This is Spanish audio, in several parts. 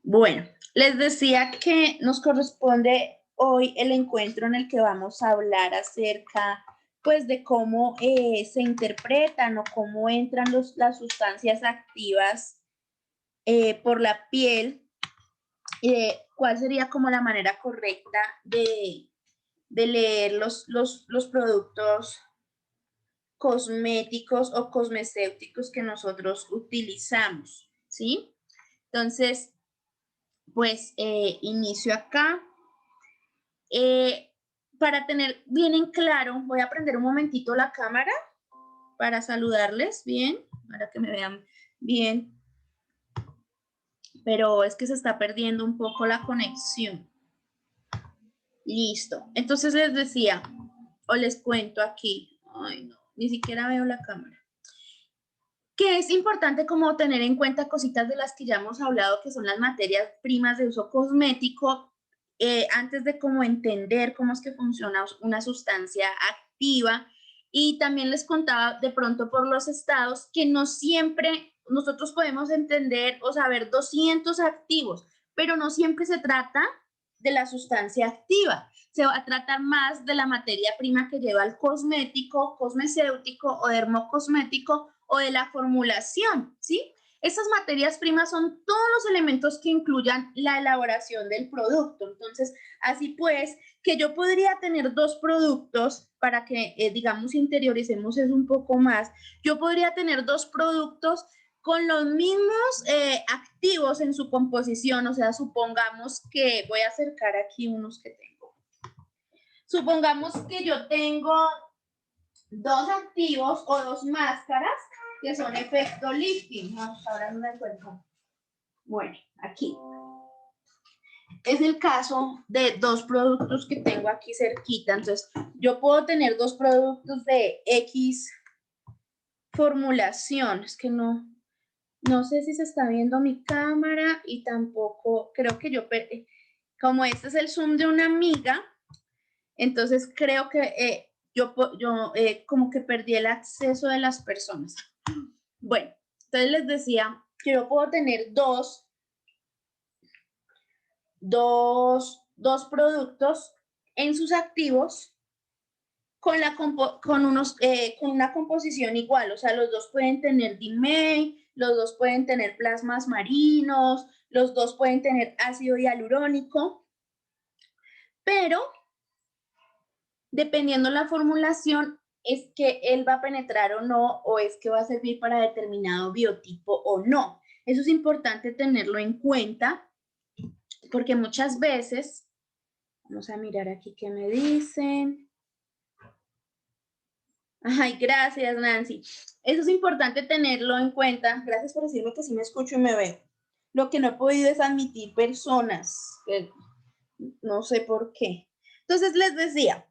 Bueno, les decía que nos corresponde hoy el encuentro en el que vamos a hablar acerca, pues, de cómo se interpretan o cómo entran las sustancias activas por la piel y de cuál sería como la manera correcta de leer los productos cosméticos o cosmecéuticos que nosotros utilizamos, ¿sí? Entonces, pues inicio acá. Eh, para tener bien en claro, voy a prender un momentito la cámara para saludarles bien, para que me vean bien, pero es que se está perdiendo un poco la conexión. Listo. Entonces les decía, o les cuento aquí, ay no, ni siquiera veo la cámara. Que es importante como tener en cuenta cositas de las que ya hemos hablado, que son las materias primas de uso cosmético, antes de como entender cómo es que funciona una sustancia activa. Y también les contaba de pronto por los estados que no siempre nosotros podemos entender o saber 200 activos, pero no siempre se trata de la sustancia activa. Se va a tratar más de la materia prima que lleva el cosmético, cosmecéutico o dermocosmético o de la formulación, ¿sí? Esas materias primas son todos los elementos que incluyan la elaboración del producto. Entonces, así pues, que yo podría tener dos productos para que, digamos, interioricemos eso un poco más. Yo podría tener dos productos con los mismos activos en su composición. O sea, supongamos que, voy a acercar aquí unos que tengo. Supongamos que yo tengo dos activos o dos máscaras que son efecto lifting. Vamos, ahora no me encuentro. Bueno, aquí. Es el caso de dos productos que tengo aquí cerquita. Entonces, yo puedo tener dos productos de X formulación. Es que no sé si se está viendo mi cámara y tampoco, creo que como este es el Zoom de una amiga, entonces creo que yo como que perdí el acceso de las personas. Bueno, entonces les decía que yo puedo tener dos productos en sus activos con una composición igual. O sea, los dos pueden tener DMAY, los dos pueden tener plasmas marinos, los dos pueden tener ácido hialurónico, pero dependiendo la formulación, es que él va a penetrar o no, o es que va a servir para determinado biotipo o no. Eso es importante tenerlo en cuenta, porque muchas veces, vamos a mirar aquí qué me dicen. Ay, gracias, Nancy. Eso es importante tenerlo en cuenta. Gracias por decirme que sí me escucho y me veo. Lo que no he podido es admitir personas. No sé por qué. Entonces les decía,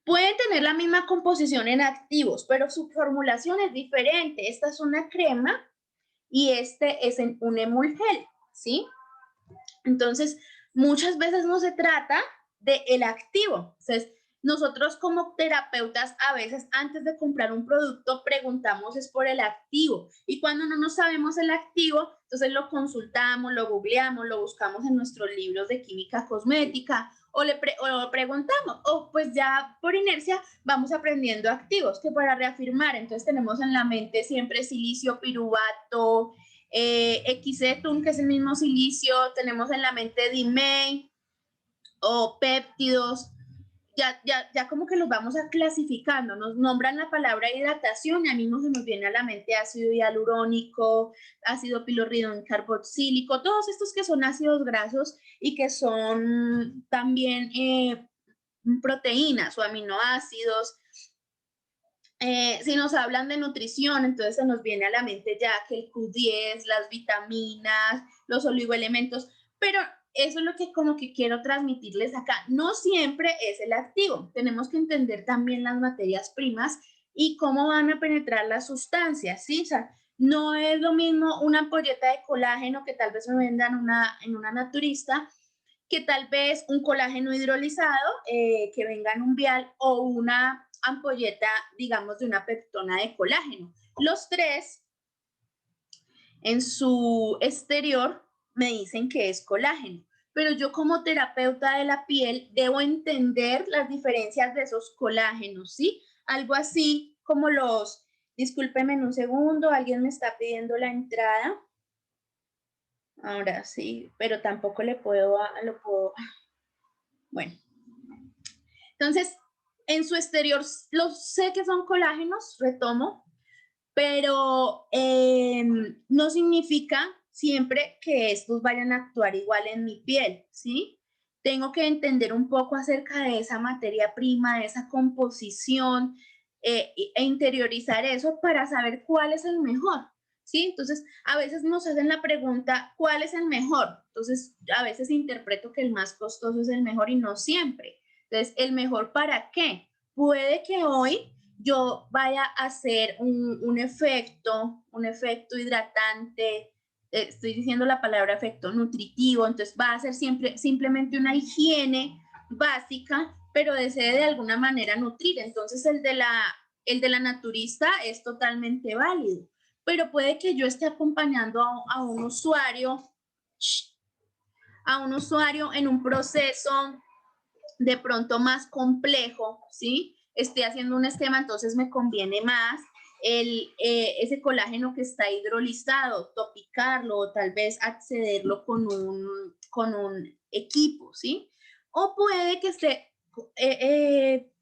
pueden tener la misma composición en activos, pero su formulación es diferente. Esta es una crema y este es un emulgel, ¿sí? Entonces, muchas veces no se trata del activo. Entonces, nosotros como terapeutas a veces antes de comprar un producto preguntamos es por el activo y cuando no sabemos el activo, entonces lo consultamos, lo googleamos, lo buscamos en nuestros libros de química cosmética o lo preguntamos o pues ya por inercia vamos aprendiendo activos que para reafirmar, entonces tenemos en la mente siempre silicio, piruvato, XETUN, que es el mismo silicio, tenemos en la mente DMAY o péptidos, ya como que los vamos a clasificando, nos nombran la palabra hidratación y a mí mismo se nos viene a la mente ácido hialurónico, ácido pilorridón carboxílico, todos estos que son ácidos grasos y que son también proteínas o aminoácidos. Si nos hablan de nutrición, entonces se nos viene a la mente ya que el Q10, las vitaminas, los oligoelementos, pero eso es lo que como que quiero transmitirles acá. No siempre es el activo, tenemos que entender también las materias primas y cómo van a penetrar las sustancias, ¿sí? O sea, no es lo mismo una ampolleta de colágeno que tal vez me vendan en una naturista, que tal vez un colágeno hidrolizado que venga en un vial o una ampolleta, digamos, de una peptona de colágeno. Los tres, en su exterior, me dicen que es colágeno. Pero yo como terapeuta de la piel debo entender las diferencias de esos colágenos, ¿sí? Algo así como los, discúlpeme un segundo, alguien me está pidiendo la entrada. Ahora sí, pero tampoco le puedo, lo puedo, bueno. Entonces, en su exterior, los sé que son colágenos, retomo, pero no significa siempre que estos vayan a actuar igual en mi piel, ¿sí? Tengo que entender un poco acerca de esa materia prima, de esa composición, e interiorizar eso para saber cuál es el mejor, ¿sí? Entonces, a veces nos hacen la pregunta, ¿cuál es el mejor? Entonces, a veces interpreto que el más costoso es el mejor y no siempre. Entonces, ¿el mejor para qué? Puede que hoy yo vaya a hacer un efecto hidratante, estoy diciendo la palabra efecto nutritivo, entonces va a ser simplemente una higiene básica, pero desee de alguna manera nutrir. Entonces el de la naturista es totalmente válido, pero puede que yo esté acompañando a un usuario en un proceso de pronto más complejo, ¿sí? Esté haciendo un esquema, entonces me conviene más ese colágeno que está hidrolizado, topicarlo o tal vez accederlo con un equipo, ¿sí? O puede que esté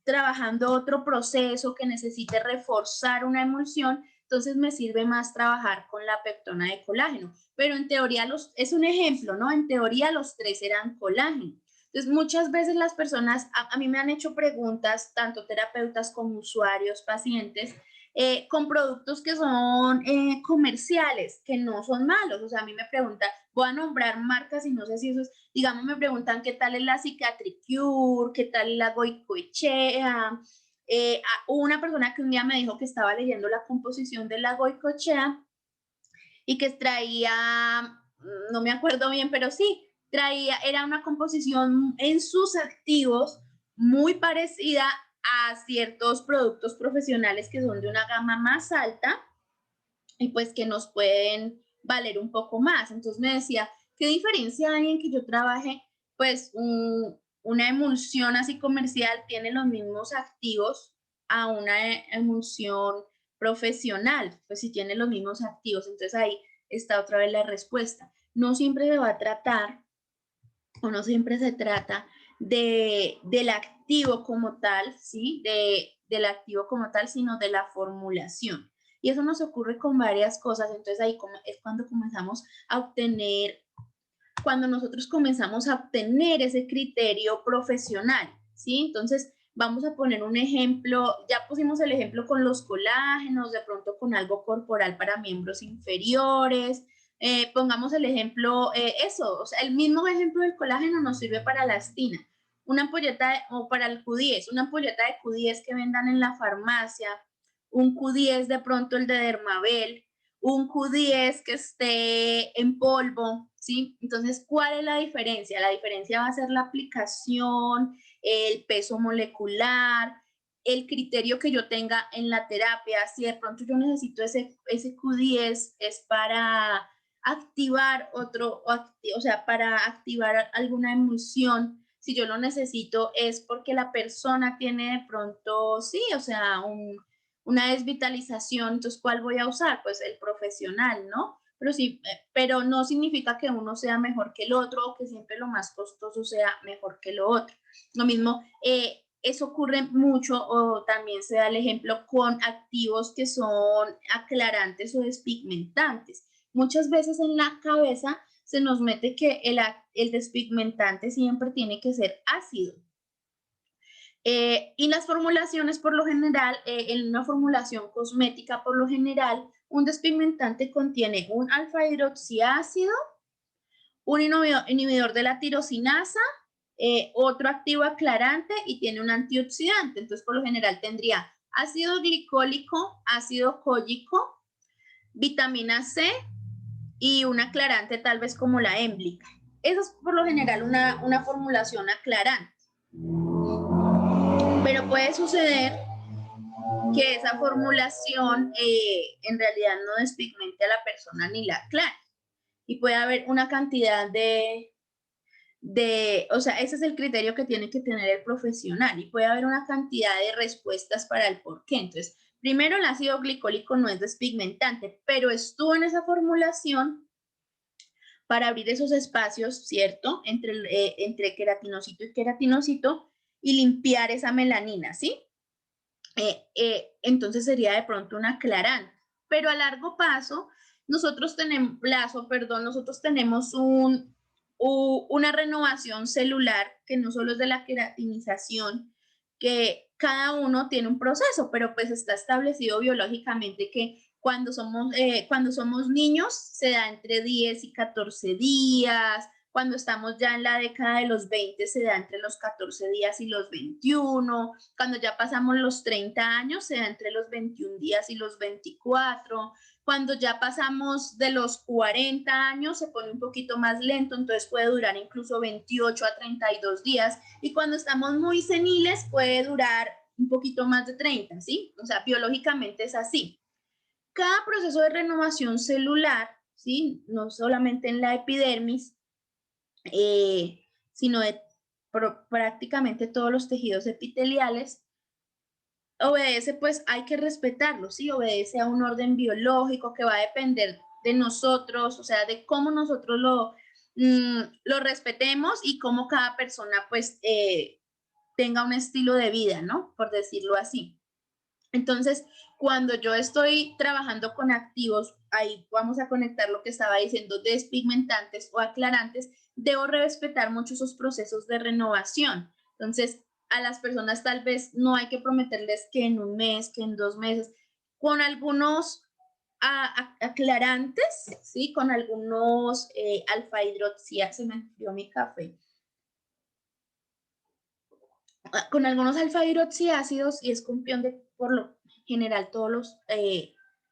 trabajando otro proceso que necesite reforzar una emulsión, entonces me sirve más trabajar con la peptona de colágeno. Pero en teoría es un ejemplo, ¿no? En teoría los tres eran colágeno. Entonces, muchas veces las personas, a mí me han hecho preguntas, tanto terapeutas como usuarios, pacientes, con productos que son comerciales, que no son malos. O sea, a mí me preguntan, voy a nombrar marcas y no sé si eso es, digamos, me preguntan qué tal es la Cicatricure, qué tal es la Goicoechea. Hubo una persona que un día me dijo que estaba leyendo la composición de la Goicoechea y que extraía, no me acuerdo bien, pero sí, era una composición en sus activos muy parecida a ciertos productos profesionales que son de una gama más alta y pues que nos pueden valer un poco más. Entonces me decía, ¿qué diferencia hay en que yo trabaje pues una emulsión así comercial tiene los mismos activos a una emulsión profesional? Pues si tiene los mismos activos, entonces ahí está otra vez la respuesta. No siempre se va a tratar o no siempre se trata del activo como tal, ¿sí? Del activo como tal, sino de la formulación. Y eso nos ocurre con varias cosas, entonces ahí es cuando comenzamos a obtener, cuando nosotros comenzamos a obtener ese criterio profesional, ¿sí? Entonces, vamos a poner un ejemplo, ya pusimos el ejemplo con los colágenos, de pronto con algo corporal para miembros inferiores, pongamos el ejemplo, o sea, el mismo ejemplo del colágeno nos sirve para la astina, una ampolleta o para el Q10, una ampolleta de Q10 que vendan en la farmacia, un Q10 de pronto el de Dermabel, un Q10 que esté en polvo, ¿sí? Entonces, ¿cuál es la diferencia? La diferencia va a ser la aplicación, el peso molecular, el criterio que yo tenga en la terapia. Si de pronto yo necesito ese Q10 es para activar o sea, para activar alguna emulsión. Si yo lo necesito es porque la persona tiene de pronto, sí, o sea, una desvitalización, entonces, ¿cuál voy a usar? Pues el profesional, ¿no? Pero sí, pero no significa que uno sea mejor que el otro o que siempre lo más costoso sea mejor que lo otro. Lo mismo, eso ocurre mucho o también se da el ejemplo con activos que son aclarantes o despigmentantes. Muchas veces en la cabeza se nos mete que el despigmentante siempre tiene que ser ácido. Y las formulaciones por lo general, en una formulación cosmética por lo general, un despigmentante contiene un alfa hidroxiácido, un inhibidor de la tirosinasa, otro activo aclarante y tiene un antioxidante. Entonces, por lo general tendría ácido glicólico, ácido cólico, vitamina C y un aclarante tal vez como la émblica. Esa es por lo general una formulación aclarante. Pero puede suceder que esa formulación en realidad no despigmente a la persona ni la aclare. y puede haber una cantidad o sea, ese es el criterio que tiene que tener el profesional y puede haber una cantidad de respuestas para el por qué. Entonces, primero, el ácido glicólico no es despigmentante, pero estuvo en esa formulación para abrir esos espacios, ¿cierto? Entre queratinocito y queratinocito y limpiar esa melanina, ¿sí? Entonces sería de pronto un aclarante. Pero a largo plazo, nosotros tenemos una renovación celular que no solo es de la queratinización, que cada uno tiene un proceso, pero pues está establecido biológicamente que cuando somos niños se da entre 10 y 14 días, cuando estamos ya en la década de los 20 se da entre los 14 días y los 21, cuando ya pasamos los 30 años se da entre los 21 días y los 24, cuando ya pasamos de los 40 años se pone un poquito más lento, entonces puede durar incluso 28 a 32 días, y cuando estamos muy seniles puede durar un poquito más de 30, ¿sí? O sea, biológicamente es así. Cada proceso de renovación celular, ¿sí? No solamente en la epidermis, sino de prácticamente todos los tejidos epiteliales, obedece, pues hay que respetarlo, ¿sí? Obedece a un orden biológico que va a depender de nosotros, o sea, de cómo nosotros lo respetemos y cómo cada persona, pues, tenga un estilo de vida, ¿no? Por decirlo así. Entonces, cuando yo estoy trabajando con activos, ahí vamos a conectar lo que estaba diciendo, despigmentantes o aclarantes, debo respetar mucho esos procesos de renovación. Entonces, a las personas tal vez no hay que prometerles que en un mes, que en 2 meses, con algunos aclarantes, ¿sí? Con algunos alfa-hidroxiácidos, se me enfrió mi café, con algunos alfa-hidroxiácidos, y es campeón de, por lo general, todos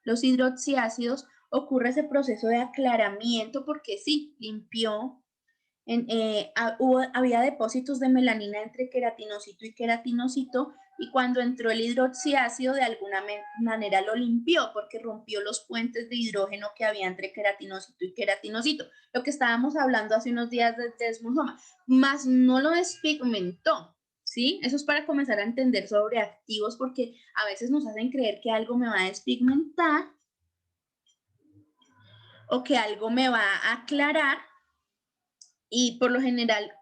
los hidroxiácidos, ocurre ese proceso de aclaramiento porque sí, limpió, había depósitos de melanina entre queratinocito y queratinocito, y cuando entró el hidroxiácido de alguna manera lo limpió porque rompió los puentes de hidrógeno que había entre queratinocito y queratinocito, lo que estábamos hablando hace unos días de desmosoma, más no lo despigmentó. ¿Sí? Eso es para comenzar a entender sobre activos, porque a veces nos hacen creer que algo me va a despigmentar o que algo me va a aclarar, y por lo general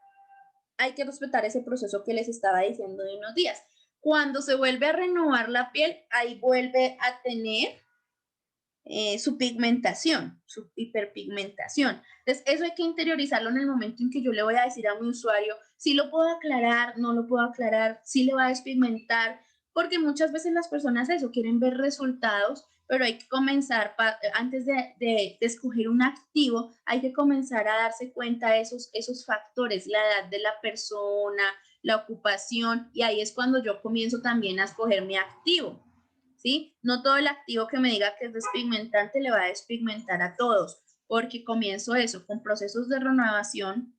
hay que respetar ese proceso que les estaba diciendo de unos días. Cuando se vuelve a renovar la piel, ahí vuelve a tener su pigmentación, su hiperpigmentación. Entonces, eso hay que interiorizarlo en el momento en que yo le voy a decir a mi usuario si lo puedo aclarar, no lo puedo aclarar, si le va a despigmentar, porque muchas veces las personas eso quieren ver resultados, pero hay que comenzar, antes de escoger un activo, hay que comenzar a darse cuenta de esos factores, la edad de la persona, la ocupación, y ahí es cuando yo comienzo también a escoger mi activo. ¿Sí? No todo el activo que me diga que es despigmentante le va a despigmentar a todos, porque comienzo eso, con procesos de renovación,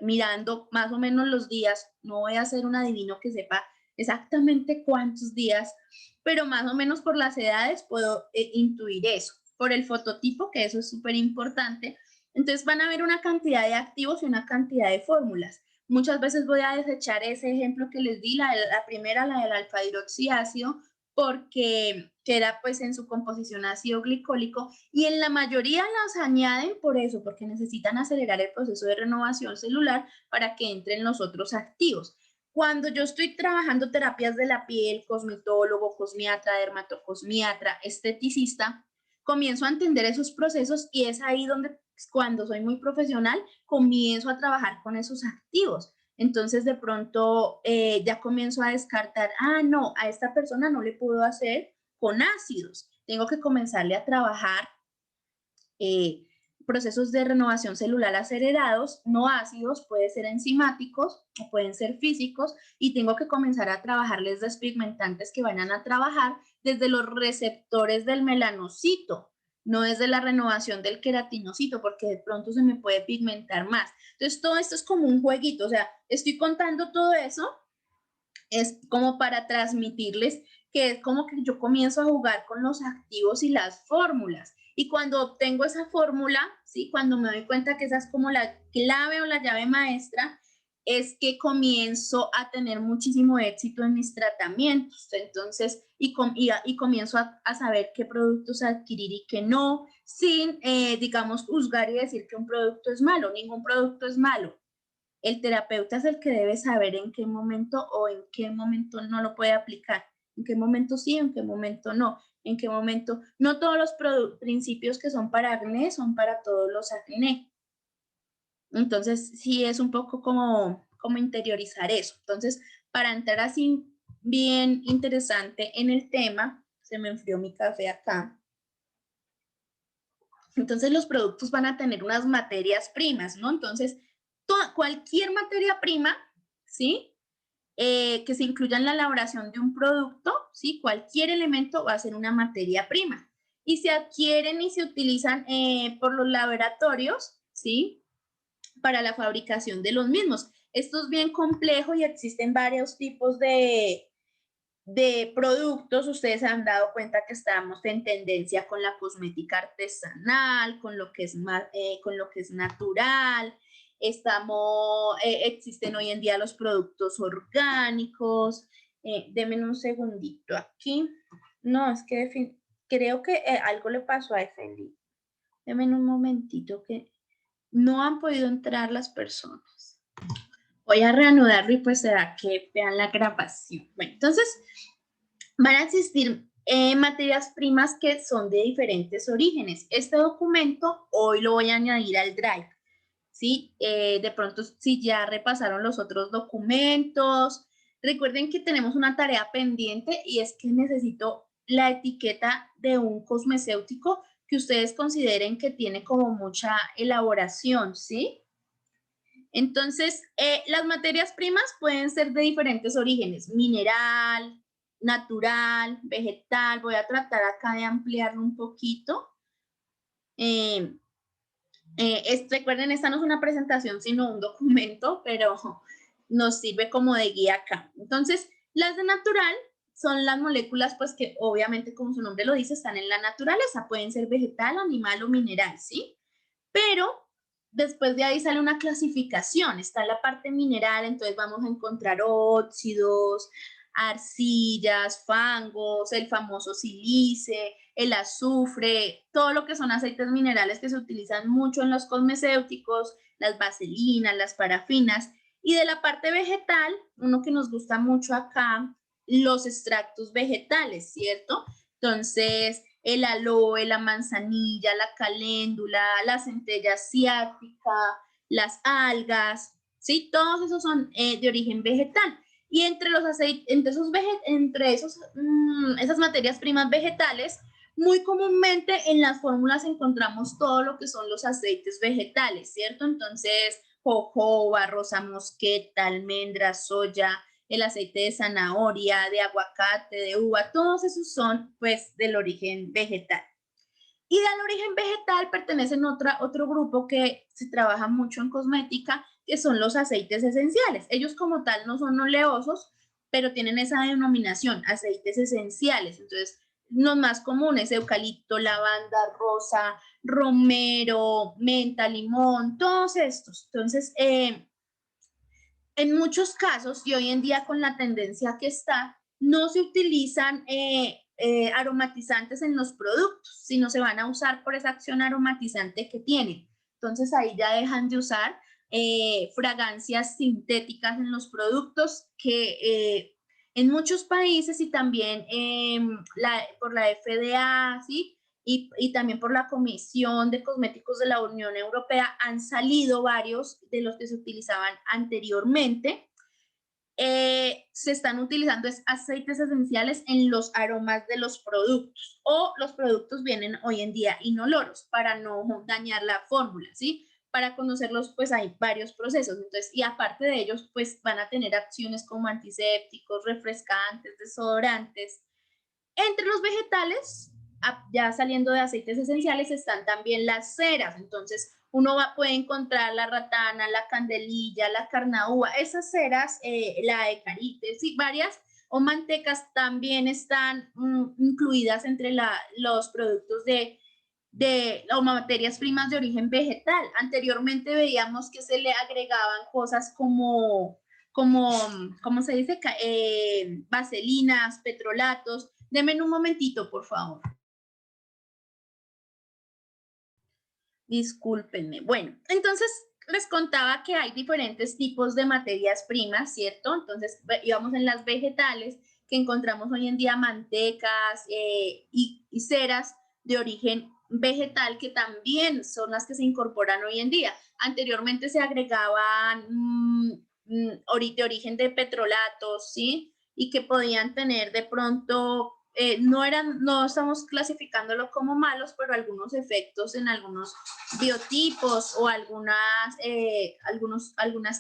mirando más o menos los días, no voy a ser un adivino que sepa exactamente cuántos días, pero más o menos por las edades puedo intuir eso, por el fototipo, que eso es súper importante. Entonces van a haber una cantidad de activos y una cantidad de fórmulas. Muchas veces voy a desechar ese ejemplo que les di, la primera, la del alfa-hidroxiácido, porque queda pues en su composición ácido glicólico, y en la mayoría las añaden por eso, porque necesitan acelerar el proceso de renovación celular para que entren los otros activos. Cuando yo estoy trabajando terapias de la piel, cosmetólogo, cosmiatra, dermatocosmiatra, esteticista, comienzo a entender esos procesos, y es ahí donde, cuando soy muy profesional, comienzo a trabajar con esos activos. Entonces de pronto ya comienzo a descartar, no, a esta persona no le puedo hacer con ácidos, tengo que comenzarle a trabajar procesos de renovación celular acelerados, no ácidos, pueden ser enzimáticos o pueden ser físicos, y tengo que comenzar a trabajarles despigmentantes que vayan a trabajar desde los receptores del melanocito, no desde la renovación del queratinocito, porque de pronto se me puede pigmentar más. Entonces, todo esto es como un jueguito, o sea, estoy contando todo eso, es como para transmitirles que es como que yo comienzo a jugar con los activos y las fórmulas. Y cuando obtengo esa fórmula, ¿sí? Cuando me doy cuenta que esa es como la clave o la llave maestra, es que comienzo a tener muchísimo éxito en mis tratamientos. Entonces, y comienzo a saber qué productos adquirir y qué no, sin, digamos, juzgar y decir que un producto es malo. Ningún producto es malo. El terapeuta es el que debe saber en qué momento o en qué momento no lo puede aplicar, en qué momento sí, en qué momento no, en qué momento. No todos los principios que son para acné son para todos los acné. Entonces, sí es un poco como interiorizar eso. Entonces, para entrar así bien interesante en el tema, se me enfrió mi café acá. Entonces, los productos van a tener unas materias primas, ¿no? Entonces, cualquier materia prima, ¿sí? Que se incluya en la elaboración de un producto, ¿sí? Cualquier elemento va a ser una materia prima. Y se adquieren y se utilizan por los laboratorios, ¿sí? Para la fabricación de los mismos. Esto es bien complejo y existen varios tipos de productos. Ustedes se han dado cuenta que estamos en tendencia con la cosmética artesanal, con lo que es natural. Existen hoy en día los productos orgánicos. Denme un segundito aquí. No, es que creo que algo le pasó a Efendi. Denme un momentito que no han podido entrar las personas. Voy a reanudarlo y pues será que vean la grabación. Bueno, entonces van a existir materias primas que son de diferentes orígenes. Este documento hoy lo voy a añadir al Drive. ¿Sí? De pronto, si ya repasaron los otros documentos, recuerden que tenemos una tarea pendiente y es que necesito la etiqueta de un cosmecéutico que ustedes consideren que tiene como mucha elaboración, ¿sí? Entonces, las materias primas pueden ser de diferentes orígenes, mineral, natural, vegetal. Voy a tratar acá de ampliarlo un poquito. Recuerden, esta no es una presentación, sino un documento, pero nos sirve como de guía acá. Entonces, las de natural son las moléculas, pues que obviamente, como su nombre lo dice, están en la naturaleza. Pueden ser vegetal, animal o mineral, ¿sí? Pero después de ahí sale una clasificación. Está la parte mineral, entonces vamos a encontrar óxidos, arcillas, fangos, el famoso sílice, el azufre, todo lo que son aceites minerales que se utilizan mucho en los cosmecéuticos, las vaselinas, las parafinas. Y de la parte vegetal, uno que nos gusta mucho acá, los extractos vegetales, ¿cierto? Entonces, el aloe, la manzanilla, la caléndula, la centella asiática, las algas, ¿sí? Todos esos son de origen vegetal. Y entre los aceites, esas materias primas vegetales, muy comúnmente en las fórmulas encontramos todo lo que son los aceites vegetales, ¿cierto? Entonces, jojoba, rosa mosqueta, almendra, soya, el aceite de zanahoria, de aguacate, de uva, todos esos son pues del origen vegetal. Y del origen vegetal pertenecen otro grupo que se trabaja mucho en cosmética, que son los aceites esenciales. Ellos como tal no son oleosos, pero tienen esa denominación, aceites esenciales. Entonces, los más comunes, eucalipto, lavanda, rosa, romero, menta, limón, todos estos. Entonces, en muchos casos, y hoy en día con la tendencia que está, no se utilizan aromatizantes en los productos, sino se van a usar por esa acción aromatizante que tienen. Entonces ahí ya dejan de usar fragancias sintéticas en los productos que en muchos países y también por la FDA, ¿sí? Y también por la Comisión de Cosméticos de la Unión Europea han salido varios de los que se utilizaban anteriormente. Se están utilizando aceites esenciales en los aromas de los productos o los productos vienen hoy en día inoloros para no dañar la fórmula, ¿sí? Para conocerlos, pues hay varios procesos. Entonces, y aparte de ellos, pues van a tener acciones como antisépticos, refrescantes, desodorantes. Entre los vegetales, ya saliendo de aceites esenciales, están también las ceras. Entonces, uno puede encontrar la ratana, la candelilla, la carnaúba. Esas ceras, la ecarites y varias, o mantecas también están incluidas entre los productos de o materias primas de origen vegetal. Anteriormente veíamos que se le agregaban cosas como ¿cómo se dice? Vaselinas, petrolatos. Denme un momentito, por favor. Discúlpenme. Bueno, entonces les contaba que hay diferentes tipos de materias primas, ¿cierto? Entonces íbamos en las vegetales, que encontramos hoy en día mantecas y ceras de origen vegetal, que también son las que se incorporan hoy en día. Anteriormente se agregaban de origen de petrolatos, ¿sí? Y que podían tener de pronto, no estamos clasificándolo como malos, pero algunos efectos en algunos biotipos o algunas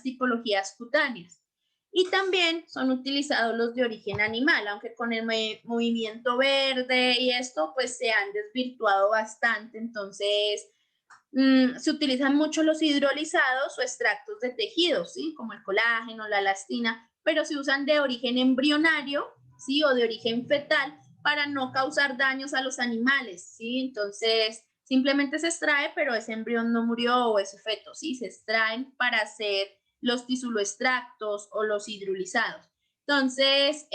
tipologías cutáneas. Y también son utilizados los de origen animal, aunque con el movimiento verde y esto, pues se han desvirtuado bastante. Entonces, se utilizan mucho los hidrolizados o extractos de tejidos, ¿sí? Como el colágeno, la elastina, pero se usan de origen embrionario, ¿sí? O de origen fetal para no causar daños a los animales, ¿sí? Entonces, simplemente se extrae, pero ese embrión no murió o ese feto, ¿sí? Se extraen para hacer los tisuloextractos o los hidrolizados. Entonces,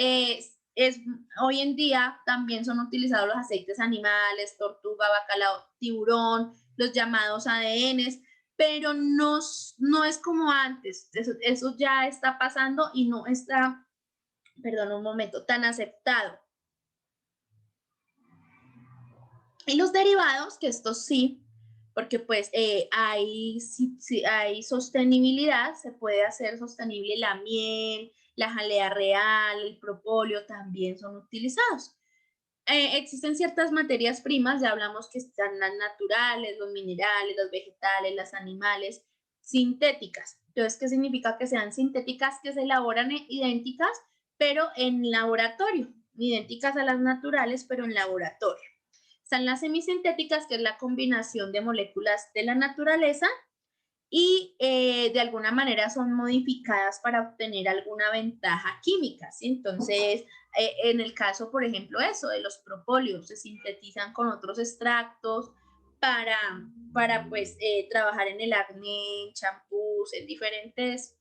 hoy en día también son utilizados los aceites animales, tortuga, bacalao, tiburón, los llamados ADNs, pero no es como antes. Eso ya está pasando y no está, perdón un momento, tan aceptado. Y los derivados, que estos sí, porque pues hay sostenibilidad, se puede hacer sostenible la miel, la jalea real, el propóleo también son utilizados. Existen ciertas materias primas, ya hablamos que están las naturales, los minerales, los vegetales, las animales, sintéticas. Entonces, ¿qué significa que sean sintéticas? Que se elaboran idénticas, pero en laboratorio, idénticas a las naturales, pero en laboratorio. Están las semisintéticas, que es la combinación de moléculas de la naturaleza y de alguna manera son modificadas para obtener alguna ventaja química, ¿sí? Entonces, en el caso, por ejemplo, eso de los propóleos, se sintetizan con otros extractos para pues, trabajar en el acné, en champús, en diferentes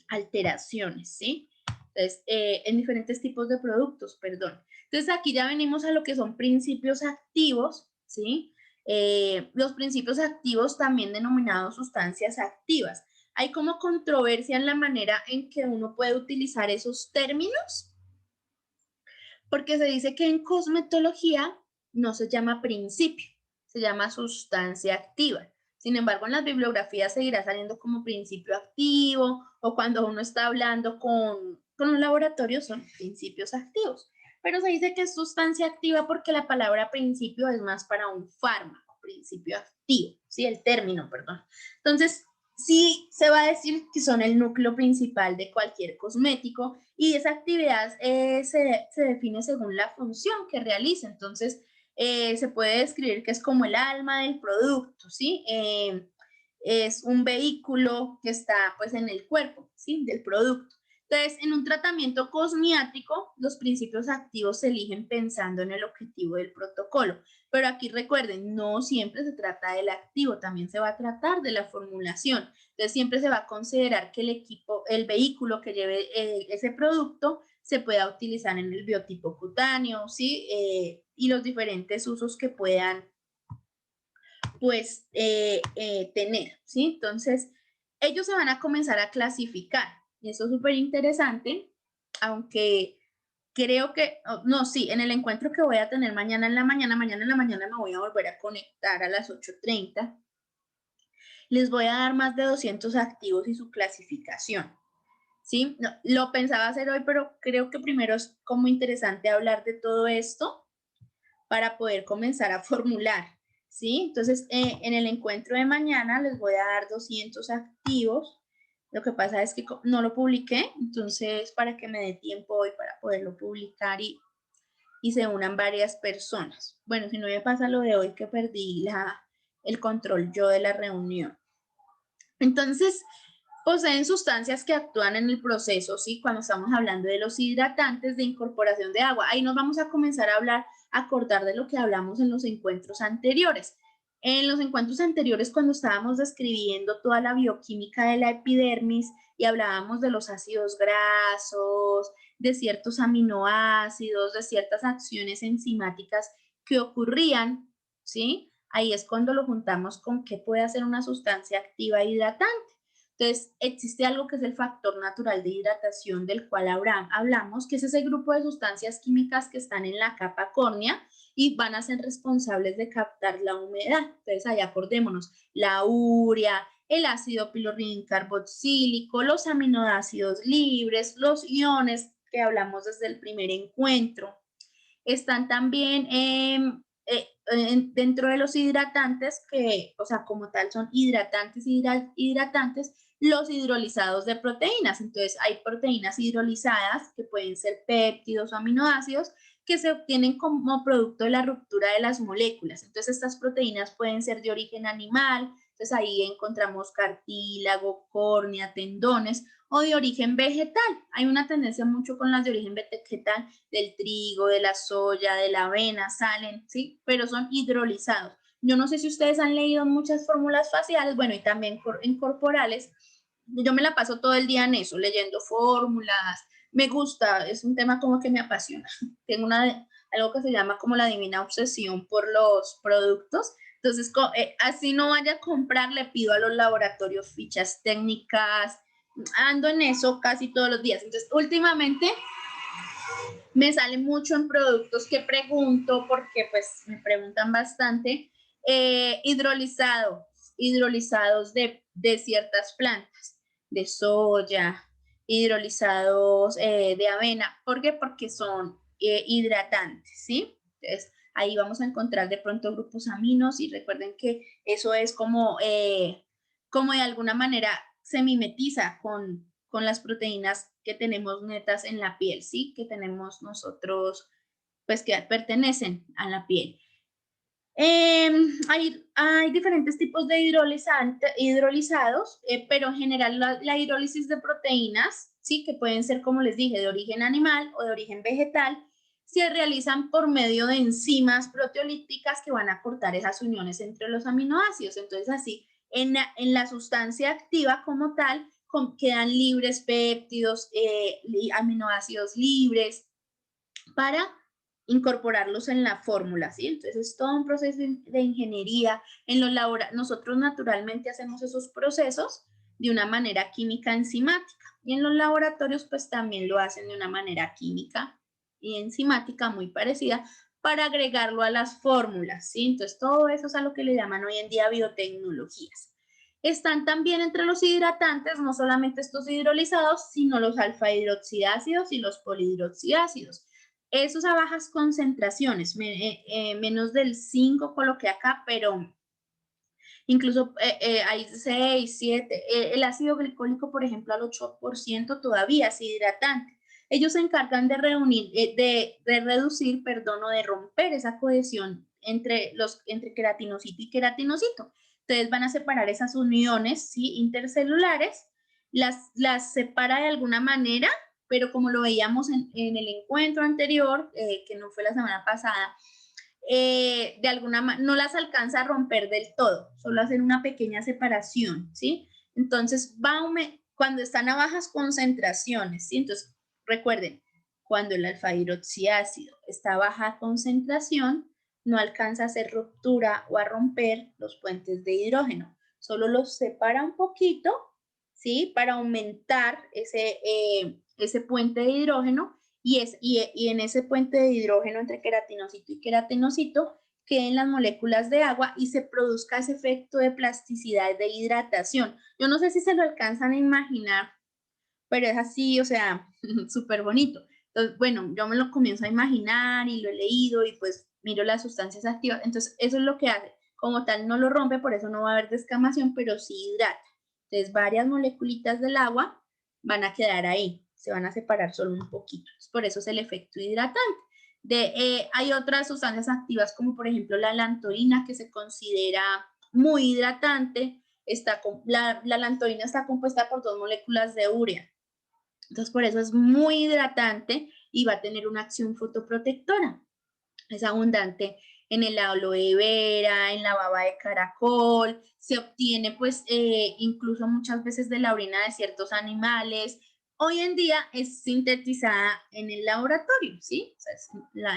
alteraciones, ¿sí? Entonces, en diferentes tipos de productos, perdón. Entonces, aquí ya venimos a lo que son principios activos, ¿sí? Los principios activos también denominados sustancias activas. Hay como controversia en la manera en que uno puede utilizar esos términos, porque se dice que en cosmetología no se llama principio, se llama sustancia activa. Sin embargo, en las bibliografías seguirá saliendo como principio activo o cuando uno está hablando con un laboratorio son principios activos. Pero se dice que es sustancia activa porque la palabra principio es más para un fármaco, principio activo, ¿sí? El término, perdón. Entonces, sí se va a decir que son el núcleo principal de cualquier cosmético y esa actividad se define según la función que realiza. Entonces, se puede describir que es como el alma del producto, ¿sí? Es un vehículo que está pues en el cuerpo, ¿sí? Del producto. Entonces, en un tratamiento cosmiátrico, los principios activos se eligen pensando en el objetivo del protocolo. Pero aquí recuerden, no siempre se trata del activo, también se va a tratar de la formulación. Entonces, siempre se va a considerar que el vehículo que lleve ese producto se pueda utilizar en el biotipo cutáneo, ¿sí? Y los diferentes usos que puedan, pues, tener, ¿sí? Entonces, ellos se van a comenzar a clasificar. Y eso es súper interesante, aunque creo que, no, sí, en el encuentro que voy a tener mañana en la mañana me voy a volver a conectar a las 8:30. Les voy a dar más de 200 activos y su clasificación. ¿Sí? No, lo pensaba hacer hoy, pero creo que primero es como interesante hablar de todo esto para poder comenzar a formular, ¿sí? Entonces, en el encuentro de mañana les voy a dar 200 activos. Lo que pasa es que no lo publiqué, entonces para que me dé tiempo hoy para poderlo publicar y se unan varias personas. Bueno, si no me pasa lo de hoy que perdí el control yo de la reunión. Entonces, poseen sustancias que actúan en el proceso, ¿sí? Cuando estamos hablando de los hidratantes de incorporación de agua. Ahí nos vamos a comenzar a hablar, a acordar de lo que hablamos en los encuentros anteriores. En los encuentros anteriores, cuando estábamos describiendo toda la bioquímica de la epidermis y hablábamos de los ácidos grasos, de ciertos aminoácidos, de ciertas acciones enzimáticas que ocurrían, ¿sí? Ahí es cuando lo juntamos con qué puede hacer una sustancia activa hidratante. Entonces, existe algo que es el factor natural de hidratación del cual hablamos, que es ese grupo de sustancias químicas que están en la capa córnea y van a ser responsables de captar la humedad. Entonces, ahí acordémonos, la urea, el ácido pilorrin carboxílico, los aminoácidos libres, los iones que hablamos desde el primer encuentro. Están también dentro de los hidratantes, que, o sea, como tal son hidratantes, los hidrolizados de proteínas. Entonces, hay proteínas hidrolizadas que pueden ser péptidos o aminoácidos que se obtienen como producto de la ruptura de las moléculas. Entonces, estas proteínas pueden ser de origen animal, entonces ahí encontramos cartílago, córnea, tendones, o de origen vegetal. Hay una tendencia mucho con las de origen vegetal, del trigo, de la soya, de la avena, salen, ¿sí? Pero son hidrolizados. Yo no sé si ustedes han leído muchas fórmulas faciales, bueno, y también en corporales. Yo me la paso todo el día en eso, leyendo fórmulas. Me gusta, es un tema como que me apasiona. Tengo algo que se llama como la divina obsesión por los productos. Entonces, así no vaya a comprar, le pido a los laboratorios fichas técnicas. Ando en eso casi todos los días. Entonces, últimamente me sale mucho en productos que pregunto, porque pues me preguntan bastante, hidrolizados de ciertas plantas, de soya, hidrolizados de avena. ¿Por qué? Porque son hidratantes, ¿sí? Entonces, ahí vamos a encontrar de pronto grupos aminos y recuerden que eso es como de alguna manera se mimetiza con las proteínas que tenemos netas en la piel, ¿sí? Que tenemos nosotros, pues que pertenecen a la piel. Hay diferentes tipos de hidrolizados, pero en general la hidrólisis de proteínas, ¿sí? Que pueden ser, como les dije, de origen animal o de origen vegetal, se realizan por medio de enzimas proteolíticas que van a cortar esas uniones entre los aminoácidos. Entonces, así, en la sustancia activa como tal, quedan libres péptidos, aminoácidos libres, para incorporarlos en la fórmula, ¿sí? Entonces es todo un proceso de ingeniería. En los nosotros naturalmente hacemos esos procesos de una manera química enzimática y en los laboratorios pues también lo hacen de una manera química y enzimática muy parecida para agregarlo a las fórmulas, ¿sí? Entonces todo eso es a lo que le llaman hoy en día biotecnologías. Están también entre los hidratantes, no solamente estos hidrolizados, sino los alfa hidroxiácidos y los polihidroxiácidos. Esos a bajas concentraciones, menos del 5 coloqué acá, pero incluso hay 6, 7. El ácido glicólico, por ejemplo, al 8% todavía es hidratante. Ellos se encargan de reducir, perdón, o de romper esa cohesión entre queratinocito y queratinocito. Entonces van a separar esas uniones, ¿sí? Intercelulares, las separa de alguna manera, pero como lo veíamos en el encuentro anterior, que no fue la semana pasada, de alguna manera no las alcanza a romper del todo, solo hacer una pequeña separación, ¿sí? Entonces, cuando están a bajas concentraciones, ¿sí? Entonces, recuerden, cuando el alfa hidroxiácido está a baja concentración, no alcanza a hacer ruptura o a romper los puentes de hidrógeno, solo los separa un poquito, ¿sí? Para aumentar ese puente de hidrógeno y en ese puente de hidrógeno entre queratinocito y queratinocito queden las moléculas de agua y se produzca ese efecto de plasticidad de hidratación. Yo no sé si se lo alcanzan a imaginar, pero es así, o sea, súper bonito. Entonces, bueno, yo me lo comienzo a imaginar y lo he leído y pues miro las sustancias activas. Entonces, eso es lo que hace. Como tal, no lo rompe, por eso no va a haber descamación, pero sí hidrata. Entonces, varias moleculitas del agua van a quedar ahí, se van a separar solo un poquito. Por eso es el efecto hidratante. Hay otras sustancias activas como por ejemplo la lantoína que se considera muy hidratante, la lantoína está compuesta por 2 moléculas de urea. Entonces, por eso es muy hidratante y va a tener una acción fotoprotectora. Es abundante en el aloe vera, en la baba de caracol, se obtiene pues incluso muchas veces de la orina de ciertos animales. Hoy en día es sintetizada en el laboratorio, ¿sí? O sea,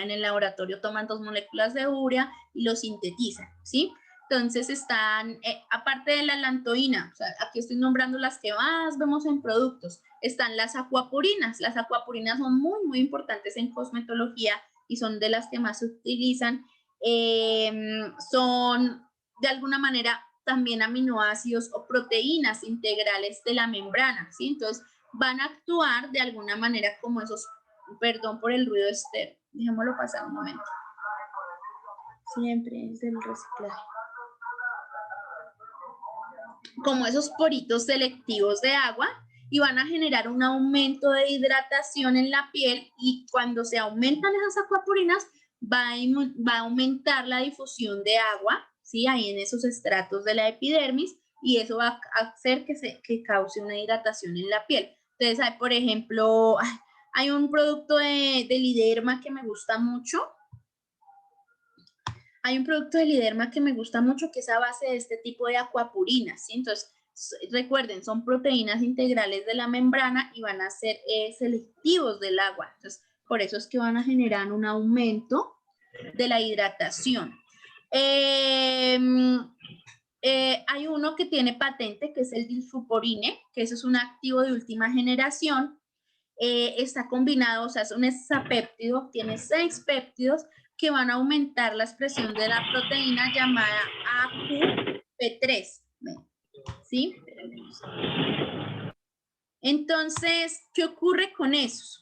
en el laboratorio toman 2 moléculas de urea y lo sintetizan, ¿sí? Entonces están, aparte de la lantoína, o sea, aquí estoy nombrando las que más vemos en productos, están las acuapurinas. Las acuapurinas son muy, muy importantes en cosmetología y son de las que más se utilizan. Son de alguna manera también aminoácidos o proteínas integrales de la membrana, ¿sí? Entonces van a actuar de alguna manera como esos, perdón por el ruido externo, dejémoslo pasar un momento. Siempre es del reciclaje. Como esos poritos selectivos de agua y van a generar un aumento de hidratación en la piel, y cuando se aumentan esas acuapurinas va a aumentar la difusión de agua, ¿sí? Ahí en esos estratos de la epidermis, y eso va a hacer que cause una hidratación en la piel. Entonces, hay, por ejemplo, hay un producto de Liderma que me gusta mucho. Hay un producto de Liderma que me gusta mucho que es a base de este tipo de acuapurinas, ¿sí? Entonces, recuerden, son proteínas integrales de la membrana y van a ser selectivos del agua. Entonces, por eso es que van a generar un aumento de la hidratación. Hay uno que tiene patente, que es el dilfuporine, que eso es un activo de última generación. Está combinado, o sea, es un hexapéptido, tiene 6 péptidos que van a aumentar la expresión de la proteína llamada AQP3, ¿sí? Entonces, ¿qué ocurre con eso?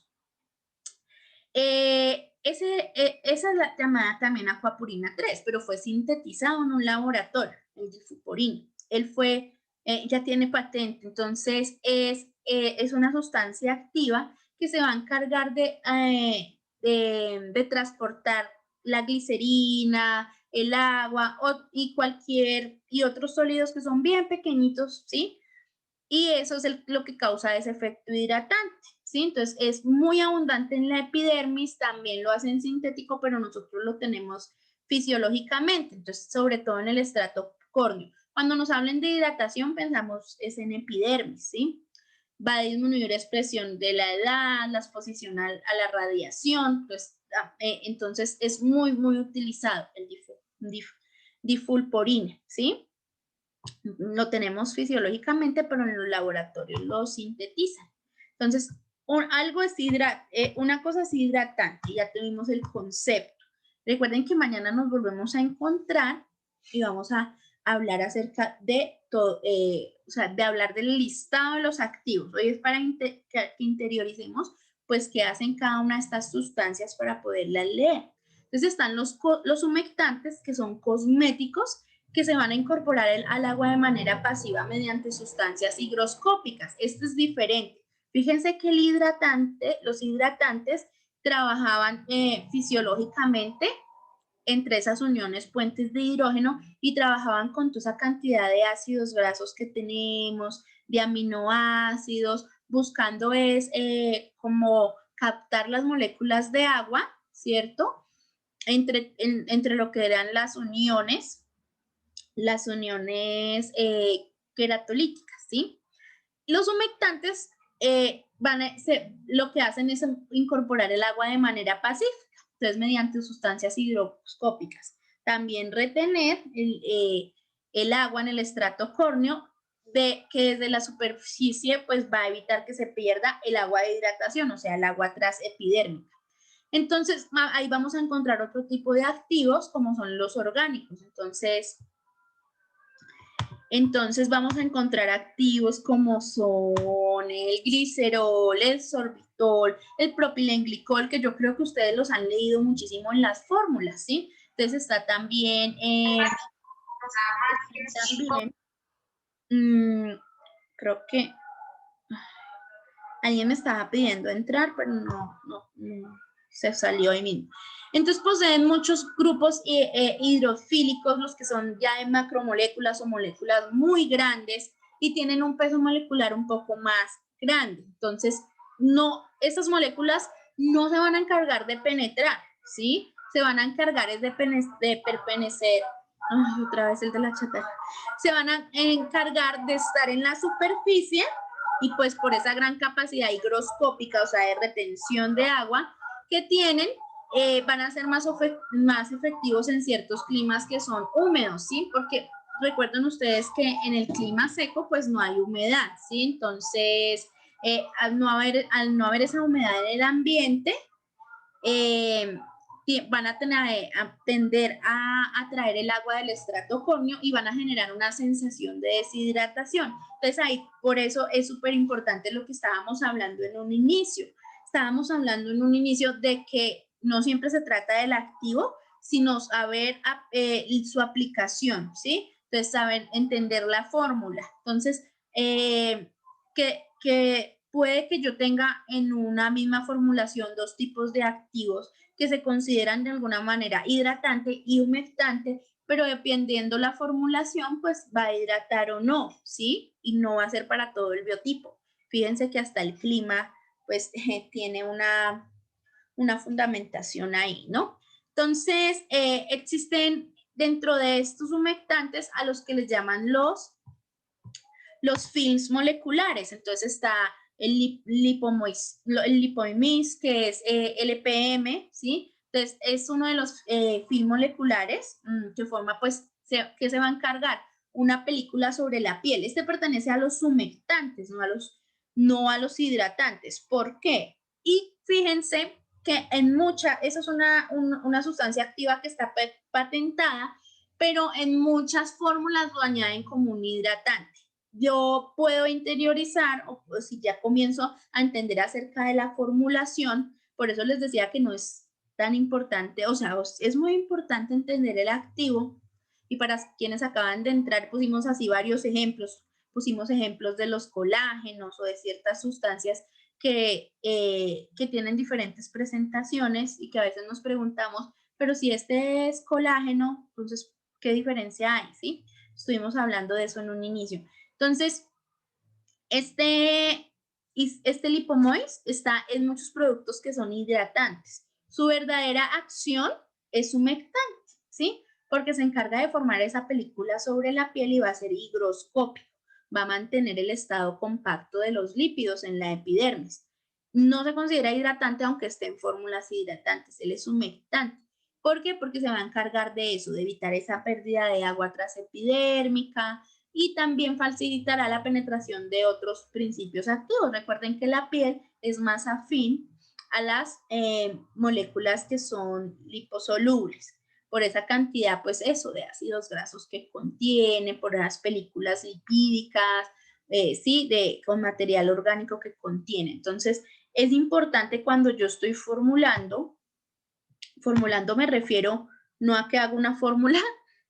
Esa es la llamada también acuapurina 3, pero fue sintetizado en un laboratorio, el dilfuporine. Él fue, ya tiene patente, entonces es una sustancia activa que se va a encargar de transportar la glicerina, el agua y otros sólidos que son bien pequeñitos, ¿sí? Y eso es lo que causa ese efecto hidratante, ¿sí? Entonces es muy abundante en la epidermis, también lo hacen sintético, pero nosotros lo tenemos fisiológicamente, entonces sobre todo en el estrato córneo. Cuando nos hablen de hidratación pensamos es en epidermis, ¿sí? Va a disminuir la expresión de la edad, la exposición a la radiación, pues, entonces es muy, muy utilizado el difulporine, ¿sí? Lo tenemos fisiológicamente, pero en los laboratorios lo sintetizan. Entonces, una cosa es hidratante, ya tuvimos el concepto. Recuerden que mañana nos volvemos a encontrar y vamos a hablar acerca de todo, o sea, de hablar del listado de los activos. Hoy es para que interioricemos, pues, qué hacen cada una de estas sustancias para poderlas leer. Entonces, están los humectantes, que son cosméticos, que se van a incorporar al agua de manera pasiva mediante sustancias higroscópicas. Esto es diferente. Fíjense que los hidratantes trabajaban fisiológicamente entre esas uniones puentes de hidrógeno y trabajaban con toda esa cantidad de ácidos grasos que tenemos, de aminoácidos, buscando como captar las moléculas de agua, ¿cierto? Entre lo que eran las uniones queratolíticas, ¿sí? Los humectantes lo que hacen es incorporar el agua de manera pacífica, entonces mediante sustancias higroscópicas. También retener el agua en el estrato córneo, que desde la superficie pues va a evitar que se pierda el agua de hidratación, o sea, el agua transepidérmica. Entonces, ahí vamos a encontrar otro tipo de activos como son los orgánicos. Entonces vamos a encontrar activos como son el glicerol, el sorbitol, el propilenglicol, que yo creo que ustedes los han leído muchísimo en las fórmulas, ¿sí? Entonces está también, creo que alguien me estaba pidiendo entrar, pero no. se salió ahí mismo. Entonces poseen muchos grupos hidrofílicos, los que son ya de macromoléculas o moléculas muy grandes y tienen un peso molecular un poco más grande. Entonces, no, estas moléculas no se van a encargar de penetrar, ¿sí? Se van a encargar es de pertenecer. Ay, otra vez el de la chatarra. Se van a encargar de estar en la superficie y pues por esa gran capacidad higroscópica, o sea, de retención de agua que tienen, van a ser más efectivos en ciertos climas que son húmedos, ¿sí? Porque recuerden ustedes que en el clima seco pues no hay humedad, ¿sí? Entonces, al no haber esa humedad en el ambiente, van a tender a atraer el agua del estrato córneo y van a generar una sensación de deshidratación. Entonces ahí, por eso es súper importante lo que estábamos hablando en un inicio. Estábamos hablando en un inicio de que no siempre se trata del activo, sino saber su aplicación, ¿sí? Entonces saber entender la fórmula. Entonces, que puede que yo tenga en una misma formulación dos tipos de activos que se consideran de alguna manera hidratante y humectante, pero dependiendo la formulación, pues va a hidratar o no, ¿sí? Y no va a ser para todo el biotipo. Fíjense que hasta el clima, pues, tiene una fundamentación ahí, ¿no? Entonces, existen dentro de estos humectantes a los que les llaman los films moleculares. Entonces está el lipoimis, que es LPM, ¿sí? Entonces es uno de los film moleculares que forma, pues, que se va a encargar una película sobre la piel. Este pertenece a los humectantes, no a los hidratantes. ¿Por qué? Y fíjense que esa es una sustancia activa que está patentada, pero en muchas fórmulas lo añaden como un hidratante. Yo puedo interiorizar, o si ya comienzo a entender acerca de la formulación, por eso les decía que no es tan importante, o sea, es muy importante entender el activo, y para quienes acaban de entrar pusimos así varios ejemplos, pusimos ejemplos de los colágenos o de ciertas sustancias que tienen diferentes presentaciones y que a veces nos preguntamos, pero si este es colágeno, entonces, ¿qué diferencia hay? ¿Sí? Estuvimos hablando de eso en un inicio. Entonces, este lipomois está en muchos productos que son hidratantes. Su verdadera acción es humectante, ¿sí? Porque se encarga de formar esa película sobre la piel y va a ser higroscópico. Va a mantener el estado compacto de los lípidos en la epidermis. No se considera hidratante aunque esté en fórmulas hidratantes. Él es humectante. ¿Por qué? Porque se va a encargar de eso, de evitar esa pérdida de agua transepidérmica, y también facilitará la penetración de otros principios activos. Recuerden que la piel es más afín a las moléculas que son liposolubles, por esa cantidad, pues eso, de ácidos grasos que contiene, por las películas lipídicas, sí, con material orgánico que contiene. Entonces, es importante cuando yo estoy formulando me refiero no a que haga una fórmula,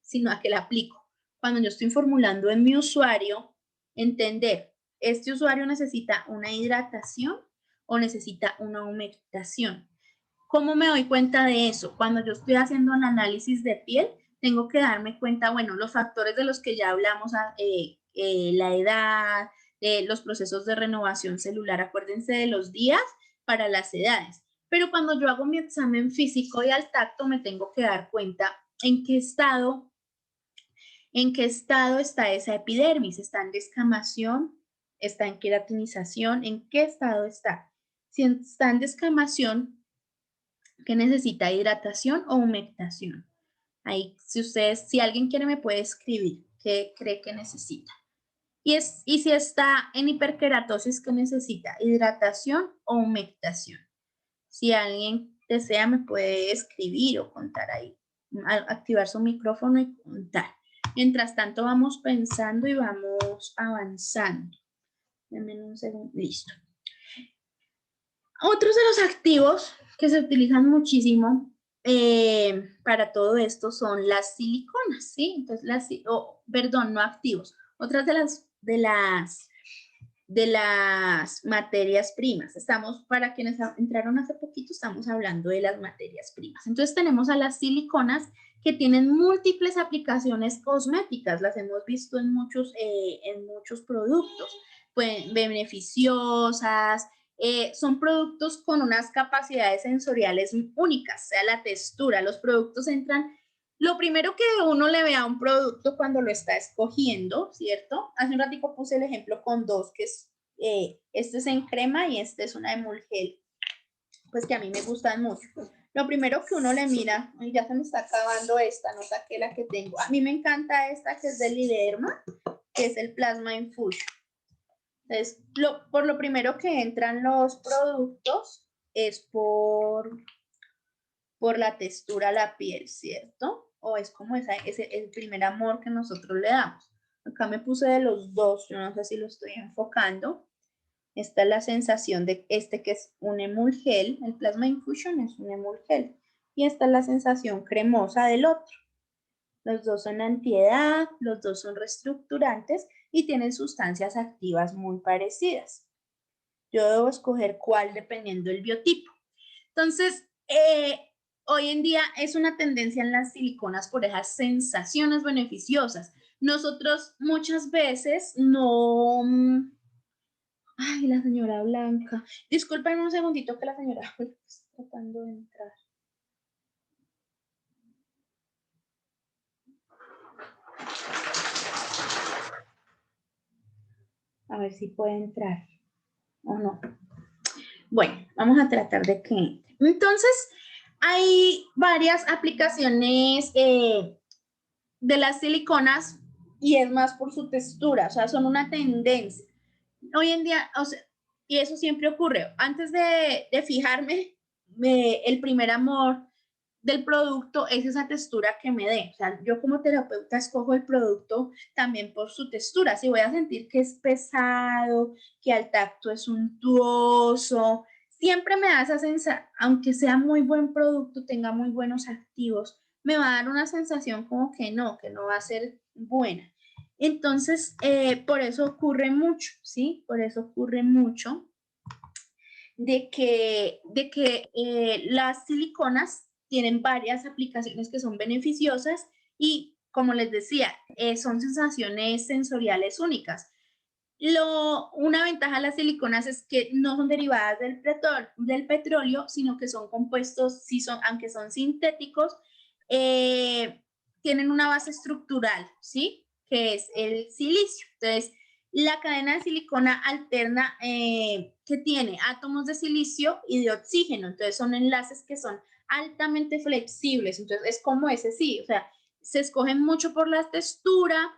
sino a que la aplico. Cuando yo estoy formulando en mi usuario, entender, ¿este usuario necesita una hidratación o necesita una humectación? ¿Cómo me doy cuenta de eso? Cuando yo estoy haciendo un análisis de piel, tengo que darme cuenta, bueno, los factores de los que ya hablamos, la edad, los procesos de renovación celular, acuérdense de los días para las edades. Pero cuando yo hago mi examen físico y al tacto, me tengo que dar cuenta en qué estado está esa epidermis. ¿Está en descamación? ¿Está en queratinización? ¿En qué estado está? Si está en descamación, ¿qué necesita? ¿Hidratación o humectación? Ahí, si alguien quiere, me puede escribir qué cree que necesita. Y si está en hiperkeratosis, ¿qué necesita? ¿Hidratación o humectación? Si alguien desea, me puede escribir o contar ahí, activar su micrófono y contar. Mientras tanto, vamos pensando y vamos avanzando. Denme un segundo. Listo. Otros de los activos que se utilizan muchísimo para todo esto son las siliconas, ¿sí? Entonces, perdón, no activos. Otras de de las materias primas. Estamos, para quienes entraron hace poquito, estamos hablando de las materias primas. Entonces tenemos a las siliconas que tienen múltiples aplicaciones cosméticas, las hemos visto en muchos productos, pues, beneficiosas, son productos con unas capacidades sensoriales únicas, o sea, la textura, los productos entran. Lo primero que uno le ve a un producto cuando lo está escogiendo, ¿cierto? Hace un ratico puse el ejemplo con dos, que es, este es en crema y este es una emulgel, pues que a mí me gustan mucho. Lo primero que uno le mira, y ya se me está acabando esta, no saqué la que tengo. A mí me encanta esta que es de Liderma, que es el Plasma Infusion. Entonces, por lo primero que entran los productos es por la textura a la piel, ¿cierto? O es como ese el primer amor que nosotros le damos. Acá me puse de los dos, yo no sé si lo estoy enfocando. Esta es la sensación de este que es un emulgel, el Plasma Infusion es un emulgel. Y esta es la sensación cremosa del otro. Los dos son antiedad, los dos son reestructurantes y tienen sustancias activas muy parecidas. Yo debo escoger cuál dependiendo del biotipo. Entonces, hoy en día es una tendencia en las siliconas por esas sensaciones beneficiosas. Nosotros muchas veces no... Ay, la señora Blanca. Discúlpenme un segundito que la señora Blanca está tratando de entrar. A ver si puede entrar o no. Bueno, vamos a tratar de que entre. Entonces, hay varias aplicaciones de las siliconas y es más por su textura, o sea, son una tendencia. Hoy en día, o sea, y eso siempre ocurre. Antes de fijarme, el primer amor del producto es esa textura que me dé. O sea, yo como terapeuta escojo el producto también por su textura. Si voy a sentir que es pesado, que al tacto es untuoso, siempre me da esa sensación, aunque sea muy buen producto, tenga muy buenos activos, me va a dar una sensación como que no va a ser buena. Entonces, por eso ocurre mucho, ¿sí? Por eso ocurre mucho de que las siliconas tienen varias aplicaciones que son beneficiosas y, como les decía, son sensaciones sensoriales únicas. Una ventaja de las siliconas es que no son derivadas del petróleo, sino que son compuestos, aunque son sintéticos, tienen una base estructural, ¿sí? Que es el silicio. Entonces, la cadena de silicona alterna que tiene átomos de silicio y de oxígeno. Entonces, son enlaces que son altamente flexibles. Entonces, es como ese sí, o sea, se escogen mucho por la textura,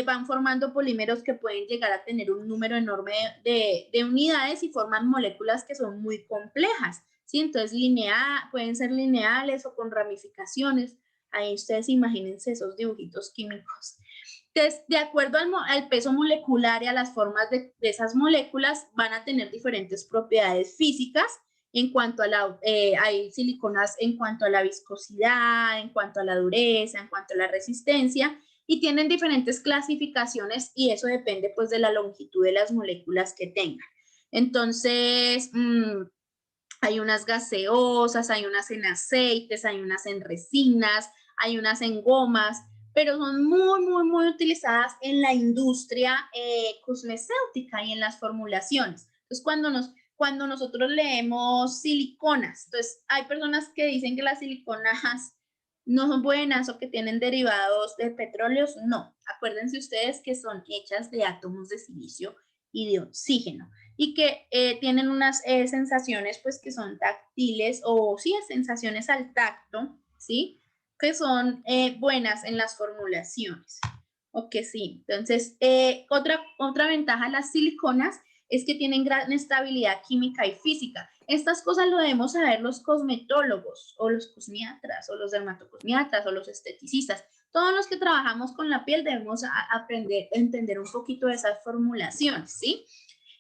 van formando polímeros que pueden llegar a tener un número enorme de unidades y forman moléculas que son muy complejas, ¿sí? Entonces, pueden ser lineales o con ramificaciones. Ahí ustedes imagínense esos dibujitos químicos. Entonces, de acuerdo al peso molecular y a las formas de esas moléculas, van a tener diferentes propiedades físicas en cuanto a hay siliconas en cuanto a la viscosidad, en cuanto a la dureza, en cuanto a la resistencia, y tienen diferentes clasificaciones y eso depende pues de la longitud de las moléculas que tengan. Entonces, hay unas gaseosas, hay unas en aceites, hay unas en resinas, hay unas en gomas, pero son muy, muy, muy utilizadas en la industria cosmecéutica y en las formulaciones. Entonces, cuando nosotros leemos siliconas, entonces hay personas que dicen que las siliconas no son buenas o que tienen derivados de petróleos. No, acuérdense ustedes que son hechas de átomos de silicio y de oxígeno y que tienen unas sensaciones pues que son táctiles o sí, sensaciones al tacto, ¿sí? Que son buenas en las formulaciones. O que sí. Entonces, otra ventaja de las siliconas es que tienen gran estabilidad química y física. Estas cosas lo debemos saber los cosmetólogos o los cosmiatras o los dermatocosmiatras o los esteticistas. Todos los que trabajamos con la piel debemos aprender a entender un poquito de esas formulaciones, ¿sí?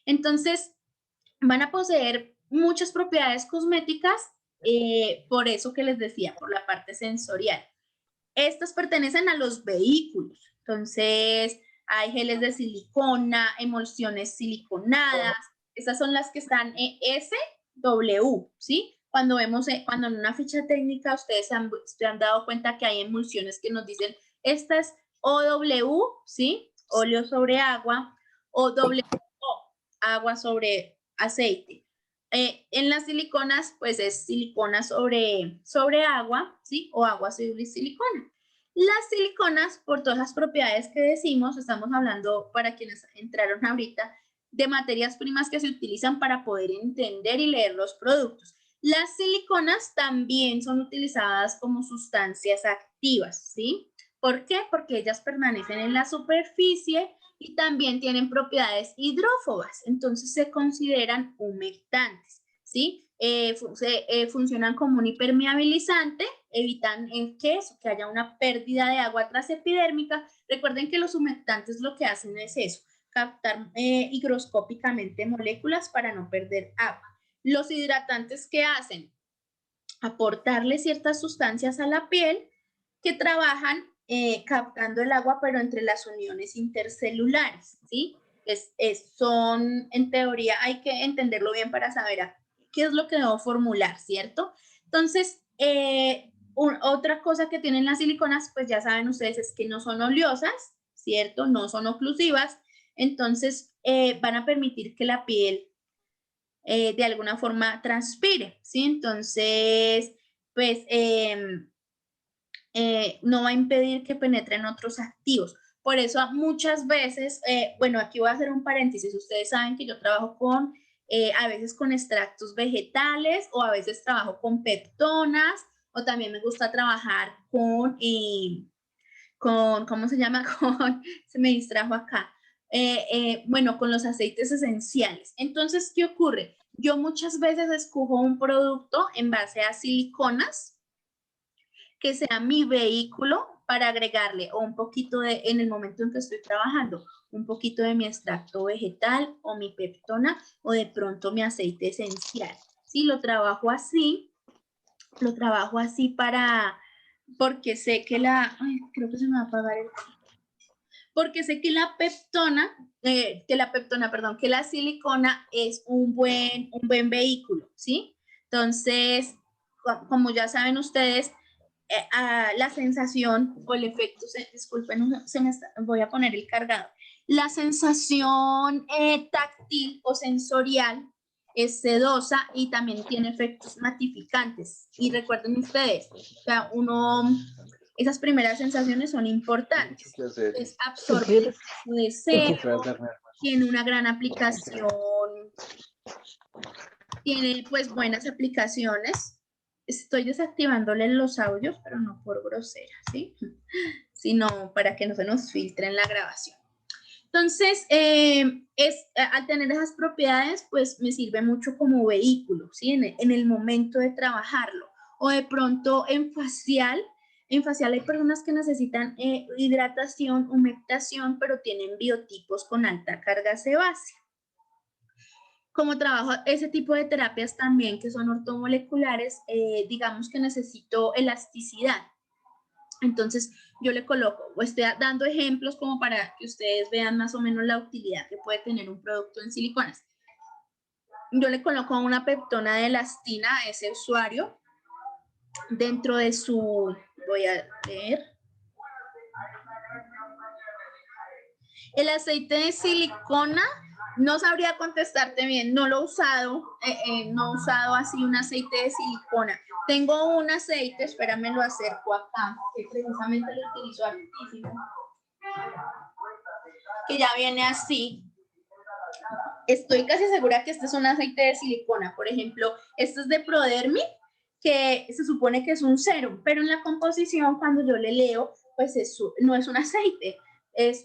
Entonces, van a poseer muchas propiedades cosméticas, por eso que les decía, por la parte sensorial. Estas pertenecen a los vehículos. Entonces, hay geles de silicona, emulsiones siliconadas, esas son las que están SW, ¿sí? Cuando vemos, cuando en una ficha técnica ustedes se han dado cuenta que hay emulsiones que nos dicen, esta es OW, ¿sí? Óleo sobre agua, o WO, agua sobre aceite. En las siliconas, pues es silicona sobre agua, ¿sí? O agua sobre silicona. Las siliconas, por todas las propiedades que decimos, estamos hablando, para quienes entraron ahorita, de materias primas que se utilizan para poder entender y leer los productos. Las siliconas también son utilizadas como sustancias activas, ¿sí? ¿Por qué? Porque ellas permanecen en la superficie y también tienen propiedades hidrófobas, entonces se consideran humectantes, ¿sí? Funcionan como un hipermeabilizante, evitan que haya una pérdida de agua transepidérmica. Recuerden que los humectantes lo que hacen es eso, captar higroscópicamente moléculas para no perder agua. Los hidratantes, ¿qué hacen? Aportarle ciertas sustancias a la piel que trabajan captando el agua, pero entre las uniones intercelulares, ¿sí? Son, en teoría, hay que entenderlo bien para saber qué es lo que debo formular, ¿cierto? Entonces, otra cosa que tienen las siliconas, pues ya saben ustedes, es que no son oleosas, ¿cierto? No son oclusivas, entonces van a permitir que la piel de alguna forma transpire, ¿sí? Entonces, pues no va a impedir que penetren otros activos. Por eso muchas veces, bueno, aquí voy a hacer un paréntesis, ustedes saben que yo trabajo con, a veces con extractos vegetales o a veces trabajo con peptonas o también me gusta trabajar con ¿cómo se llama? Se me distrajo acá. Bueno, con los aceites esenciales. Entonces, ¿qué ocurre? Yo muchas veces escojo un producto en base a siliconas que sea mi vehículo para agregarle o un poquito de, en el momento en que estoy trabajando, un poquito de mi extracto vegetal o mi peptona o de pronto mi aceite esencial. Sí, lo trabajo así porque sé que creo que se me va a apagar porque sé que la peptona, que la silicona es un buen vehículo, ¿sí? Entonces, como ya saben ustedes, la sensación o el efecto, disculpen, voy a poner el cargador. La sensación táctil o sensorial es sedosa y también tiene efectos matificantes. Y recuerden ustedes, o sea, esas primeras sensaciones son importantes. Es absorbe de sebo, tiene una gran aplicación, tiene pues buenas aplicaciones. Estoy desactivándole los audios, pero no por grosera, ¿sí? Sino para que no se nos filtre en la grabación. Entonces, al tener esas propiedades, pues me sirve mucho como vehículo, ¿sí? En el momento de trabajarlo. O de pronto en facial hay personas que necesitan hidratación, humectación, pero tienen biotipos con alta carga sebácea. Como trabajo ese tipo de terapias también que son ortomoleculares, digamos que necesito elasticidad. Entonces yo le coloco, o estoy dando ejemplos como para que ustedes vean más o menos la utilidad que puede tener un producto en siliconas. Yo le coloco una peptona de elastina a ese usuario dentro de su, voy a ver, el aceite de silicona. No sabría contestarte bien, no lo he usado, no he usado así un aceite de silicona. Tengo un aceite, espérame, lo acerco acá, que precisamente lo utilizo hartísimo, que ya viene así. Estoy casi segura que este es un aceite de silicona. Por ejemplo, este es de Prodermi, que se supone que es un serum, pero en la composición, cuando yo le leo, pues no es un aceite, es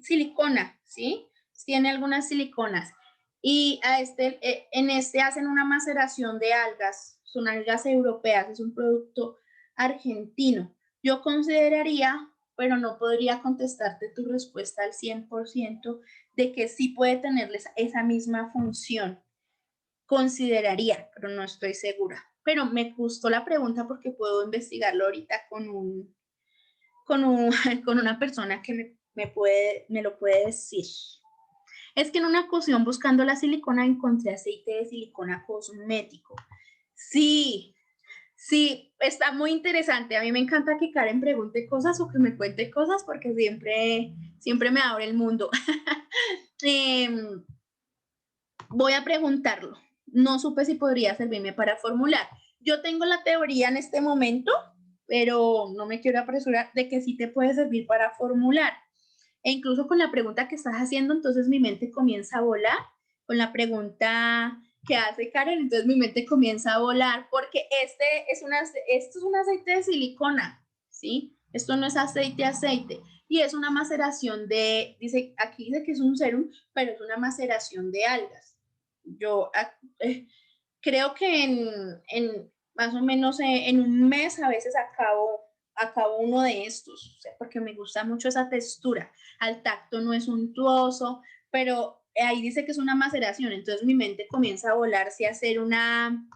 silicona, ¿sí? Tiene algunas siliconas. Y en este hacen una maceración de algas, son algas europeas, es un producto argentino. Yo consideraría, pero no podría contestarte tu respuesta al 100%, de que sí puede tenerles esa misma función. Consideraría, pero no estoy segura. Pero me gustó la pregunta porque puedo investigarlo ahorita con con una persona que me lo puede decir. Es que en una ocasión buscando la silicona encontré aceite de silicona cosmético. Sí, sí, está muy interesante. A mí me encanta que Karen pregunte cosas o que me cuente cosas porque siempre me abre el mundo. Em, Voy a preguntarlo. No supe si podría servirme para formular. Yo tengo la teoría en este momento, pero no me quiero apresurar de que sí te puede servir para formular. E incluso con la pregunta que estás haciendo, entonces mi mente comienza a volar. Con la pregunta que hace Karen, entonces mi mente comienza a volar porque esto es un aceite de silicona, ¿sí? Esto no es aceite. Y es una maceración aquí dice que es un serum, pero es una maceración de algas. Yo creo que en más o menos en un mes a veces acabo uno de estos, o sea, porque me gusta mucho esa textura. Al tacto no es untuoso, pero ahí dice que es una maceración, entonces mi mente comienza a volar si hacer una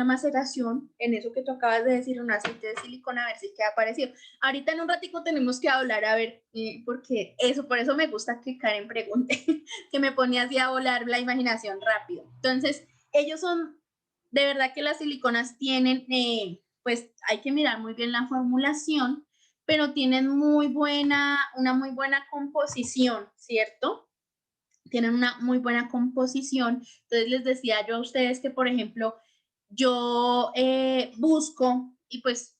maceración en eso que tú acabas de decir, un aceite de silicona, a ver si queda parecido. Ahorita en un ratico tenemos que hablar, a ver, porque por eso me gusta que Karen pregunte, que me pone así a volar la imaginación rápido. Entonces, ellos son, de verdad que las siliconas tienen, pues hay que mirar muy bien la formulación, pero tienen una muy buena composición, ¿cierto? Tienen una muy buena composición. Entonces les decía yo a ustedes que, por ejemplo, yo busco y pues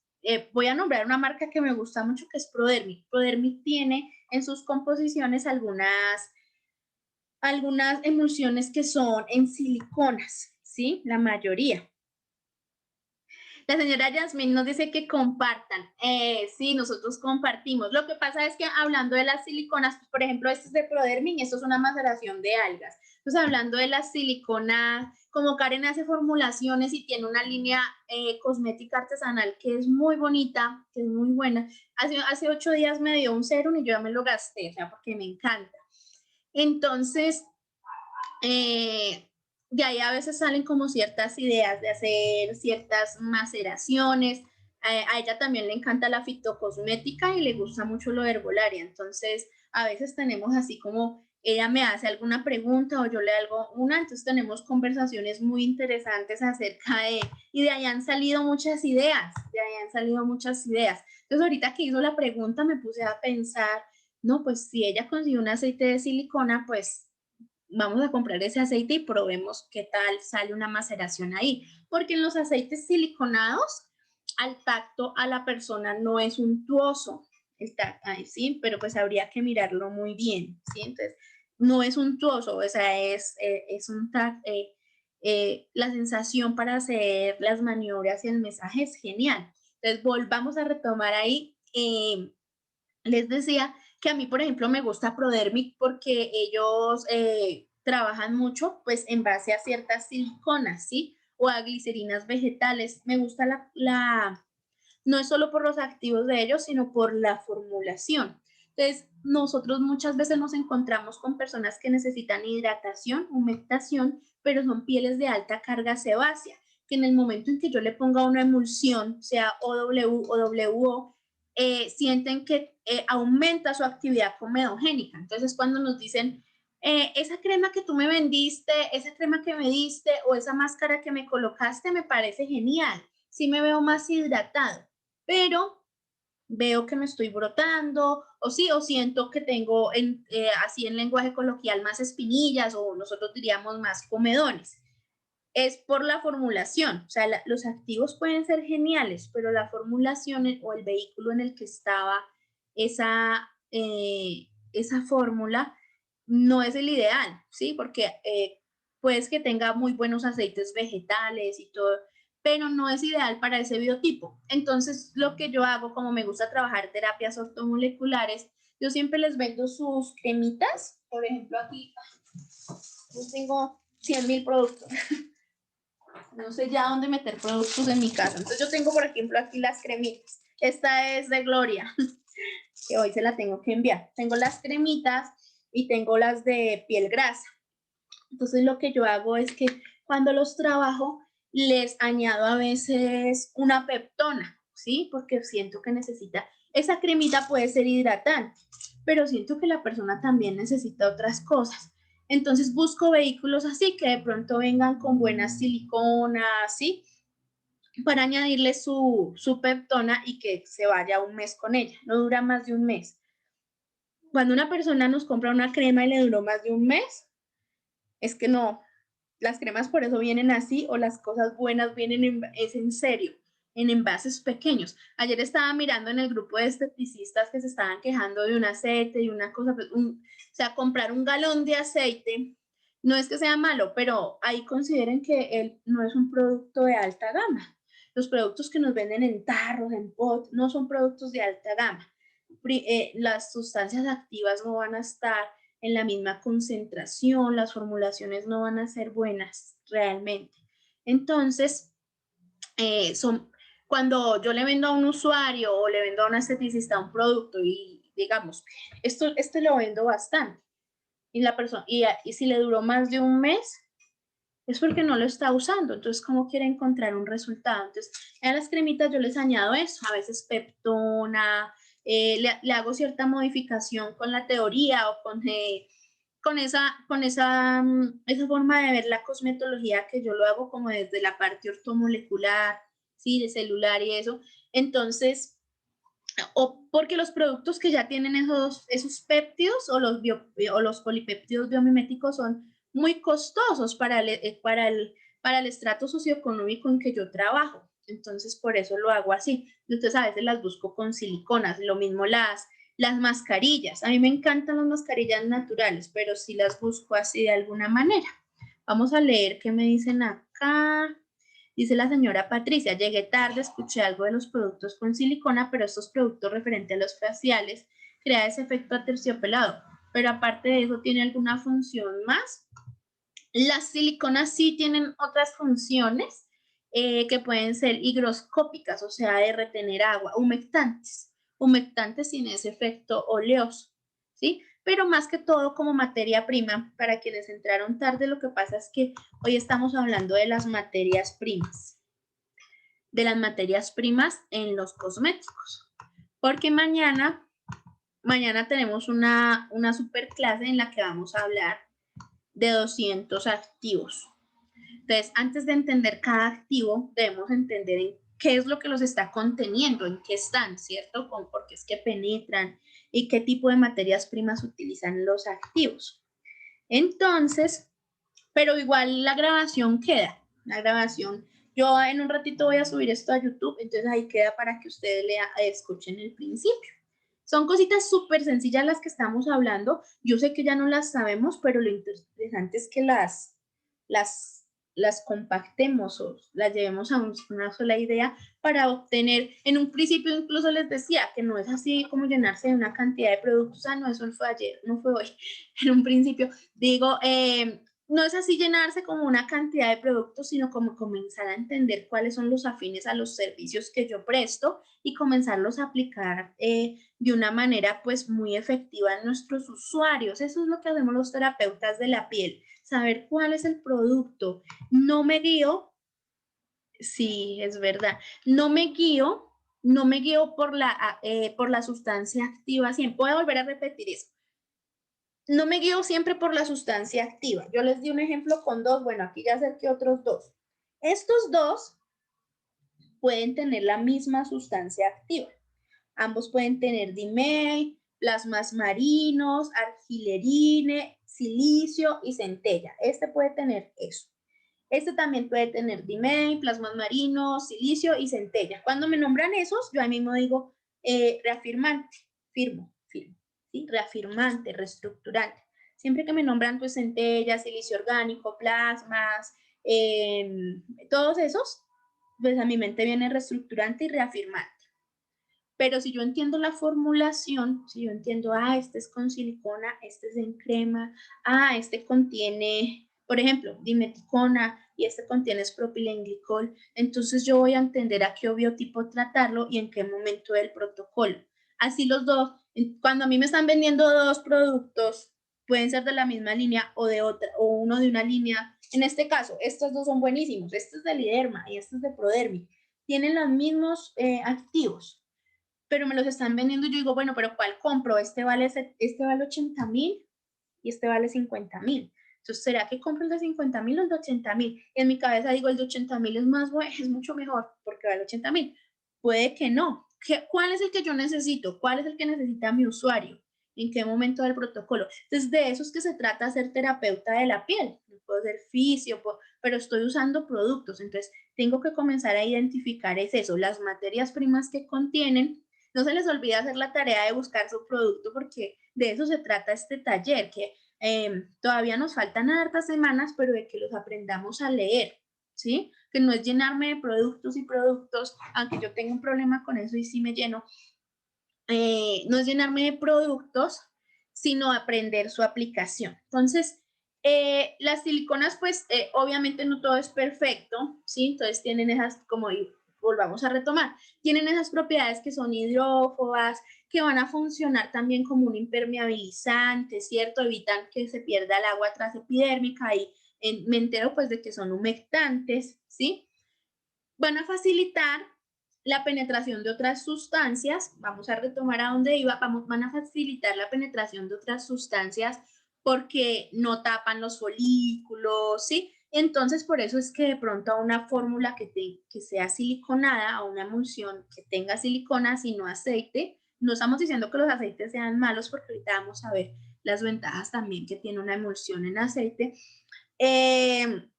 voy a nombrar una marca que me gusta mucho que es Prodermic. Prodermic tiene en sus composiciones algunas emulsiones que son en siliconas, ¿sí? La mayoría. La señora Yasmín nos dice que compartan. Sí, nosotros compartimos. Lo que pasa es que hablando de las siliconas, pues, por ejemplo, esto es de Prodermin, esto es una maceración de algas. Entonces, hablando de las siliconas, como Karen hace formulaciones y tiene una línea cosmética artesanal que es muy bonita, que es muy buena. Hace 8 días me dio un serum y yo ya me lo gasté, o sea, porque me encanta. Entonces, de ahí a veces salen como ciertas ideas de hacer ciertas maceraciones. A ella también le encanta la fitocosmética y le gusta mucho lo herbolaria. Entonces, a veces tenemos así como ella me hace alguna pregunta o yo le hago una, entonces tenemos conversaciones muy interesantes acerca y de ahí han salido muchas ideas, Entonces, ahorita que hizo la pregunta me puse a pensar, no, pues si ella consiguió un aceite de silicona, pues vamos a comprar ese aceite y probemos qué tal sale una maceración ahí. Porque en los aceites siliconados, al tacto a la persona no es untuoso. Sí, pero pues habría que mirarlo muy bien, ¿sí? Entonces, no es untuoso, o sea, es la sensación para hacer las maniobras y el mensaje es genial. Entonces, volvamos a retomar ahí. Les decía que a mí, por ejemplo, me gusta Prodermic porque ellos trabajan mucho pues en base a ciertas siliconas, ¿sí? O a glicerinas vegetales. Me gusta no es solo por los activos de ellos, sino por la formulación. Entonces, nosotros muchas veces nos encontramos con personas que necesitan hidratación, humectación, pero son pieles de alta carga sebácea, que en el momento en que yo le ponga una emulsión, sea OW o WO, sienten que aumenta su actividad comedogénica. Entonces, cuando nos dicen, esa crema que tú me vendiste, esa crema que me diste o esa máscara que me colocaste me parece genial, sí me veo más hidratado, pero veo que me estoy brotando, o siento que tengo, así en lenguaje coloquial, más espinillas, o nosotros diríamos más comedones. Es por la formulación, o sea, los activos pueden ser geniales, pero la formulación o el vehículo en el que estaba esa fórmula no es el ideal, ¿sí? Porque puedes que tenga muy buenos aceites vegetales y todo, pero no es ideal para ese biotipo. Entonces, lo que yo hago, como me gusta trabajar terapias ortomoleculares, yo siempre les vendo sus cremitas. Por ejemplo, aquí yo tengo 100.000 productos. No sé ya dónde meter productos en mi casa. Entonces, yo tengo, por ejemplo, aquí las cremitas. Esta es de Gloria, que hoy se la tengo que enviar. Tengo las cremitas y tengo las de piel grasa. Entonces, lo que yo hago es que cuando los trabajo, les añado a veces una peptona. ¿sí? Porque siento que necesita, esa cremita puede ser hidratante, pero siento que la persona también necesita otras cosas. Entonces busco vehículos así que de pronto vengan con buenas siliconas, ¿sí? Para añadirle su peptona y que se vaya un mes con ella. No dura más de un mes. Cuando una persona nos compra una crema y le duró más de un mes, es que no, las cremas por eso vienen así o las cosas buenas vienen es en serio, en envases pequeños. Ayer estaba mirando en el grupo de esteticistas que se estaban quejando de un aceite y una cosa, pues, o sea, comprar un galón de aceite no es que sea malo, pero ahí consideren que él no es un producto de alta gama. Los productos que nos venden en tarros, en pot, no son productos de alta gama. Las sustancias activas no van a estar en la misma concentración, las formulaciones no van a ser buenas realmente. Entonces, cuando yo le vendo a un usuario o le vendo a un esteticista un producto y digamos, este lo vendo bastante y la persona, y si le duró más de un mes, es porque no lo está usando. Entonces, ¿cómo quiere encontrar un resultado? Entonces, a las cremitas yo les añado eso, a veces peptona, le hago cierta modificación con la teoría o esa forma de ver la cosmetología que yo lo hago como desde la parte ortomolecular, ¿sí? De celular y eso. Entonces, o porque los productos que ya tienen esos péptidos o los polipéptidos biomiméticos son muy costosos para el estrato socioeconómico en que yo trabajo. Entonces, por eso lo hago así. Entonces, a veces las busco con siliconas. Lo mismo las mascarillas. A mí me encantan las mascarillas naturales, pero sí las busco así de alguna manera. Vamos a leer qué me dicen acá. Dice la señora Patricia, llegué tarde, escuché algo de los productos con silicona, pero estos productos referentes a los faciales crean ese efecto aterciopelado. Pero aparte de eso, ¿tiene alguna función más? Las siliconas sí tienen otras funciones que pueden ser higroscópicas, o sea, de retener agua, humectantes sin ese efecto oleoso, ¿sí? Pero más que todo como materia prima, para quienes entraron tarde, lo que pasa es que hoy estamos hablando de las materias primas, en los cosméticos, porque mañana tenemos una super clase en la que vamos a hablar de 200 activos. Entonces, antes de entender cada activo, debemos entender en qué es lo que los está conteniendo, en qué están, ¿cierto? Por qué es que penetran y qué tipo de materias primas utilizan los activos. Entonces, pero igual la grabación queda, yo en un ratito voy a subir esto a YouTube, entonces ahí queda para que ustedes escuchen el principio. Son cositas súper sencillas las que estamos hablando. Yo sé que ya no las sabemos, pero lo interesante es que las compactemos o las llevemos a una sola idea para obtener, en un principio incluso les decía que no es así como llenarse de una cantidad de productos, no, eso fue ayer, no fue hoy, en un principio digo, no es así llenarse como una cantidad de productos, sino como comenzar a entender cuáles son los afines a los servicios que yo presto y comenzarlos a aplicar de una manera pues muy efectiva en nuestros usuarios. Eso es lo que hacemos los terapeutas de la piel, saber cuál es el producto. No me guío, sí, es verdad, no me guío por la sustancia activa. Siempre voy a volver a repetir eso. No me guío siempre por la sustancia activa. Yo les di un ejemplo con dos, bueno, aquí ya acerqué otros dos. Estos dos pueden tener la misma sustancia activa. Ambos pueden tener dimey, plasmas marinos, argilerine, silicio y centella. Este puede tener eso. Este también puede tener dimey, plasmas marinos, silicio y centella. Cuando me nombran esos, yo ahí mismo digo reafirmante, firmo, ¿sí? Reafirmante, reestructurante. Siempre que me nombran pues centella, silicio orgánico, plasmas, todos esos, pues a mi mente viene reestructurante y reafirmante. Pero si yo entiendo la formulación, si yo entiendo, este es con silicona, este es en crema, este contiene, por ejemplo, dimeticona y este contiene propilenglicol, entonces yo voy a entender a qué biotipo tratarlo y en qué momento del protocolo. Así los dos, cuando a mí me están vendiendo dos productos, pueden ser de la misma línea o de otra, o uno de una línea. En este caso, estos dos son buenísimos. Este es de Liderma y este es de Prodermi. tienen los mismos activos, pero me los están vendiendo y yo digo, bueno, pero ¿cuál compro? Este vale 80.000 y este vale 50.000. Entonces, ¿será que compro el de 50.000 o el de 80.000? En mi cabeza digo, el de 80.000 es más bueno, es mucho mejor porque vale 80.000. Puede que no. ¿Cuál es el que yo necesito? ¿Cuál es el que necesita mi usuario? ¿En qué momento del protocolo? Entonces, de eso es que se trata ser terapeuta de la piel. No puedo ser fisio, pero estoy usando productos. Entonces, tengo que comenzar a identificar es eso, las materias primas que contienen. No se les olvide hacer la tarea de buscar su producto porque de eso se trata este taller, que todavía nos faltan hartas semanas, pero de que los aprendamos a leer, ¿sí? Que no es llenarme de productos y productos, aunque yo tengo un problema con eso y sí me lleno, no es llenarme de productos, sino aprender su aplicación. Entonces, las siliconas, pues, obviamente no todo es perfecto, ¿sí? Entonces tienen esas, como volvamos a retomar, tienen esas propiedades que son hidrófobas, que van a funcionar también como un impermeabilizante, ¿cierto? Evitan que se pierda el agua transepidérmica y me entero pues de que son humectantes, ¿sí? Van a facilitar la penetración de otras sustancias, vamos a retomar a dónde iba, van a facilitar la penetración de otras sustancias porque no tapan los folículos, ¿sí? Entonces, por eso es que de pronto a una fórmula que sea siliconada, a una emulsión que tenga silicona, sino aceite, no estamos diciendo que los aceites sean malos, porque ahorita vamos a ver las ventajas también que tiene una emulsión en aceite. Eh,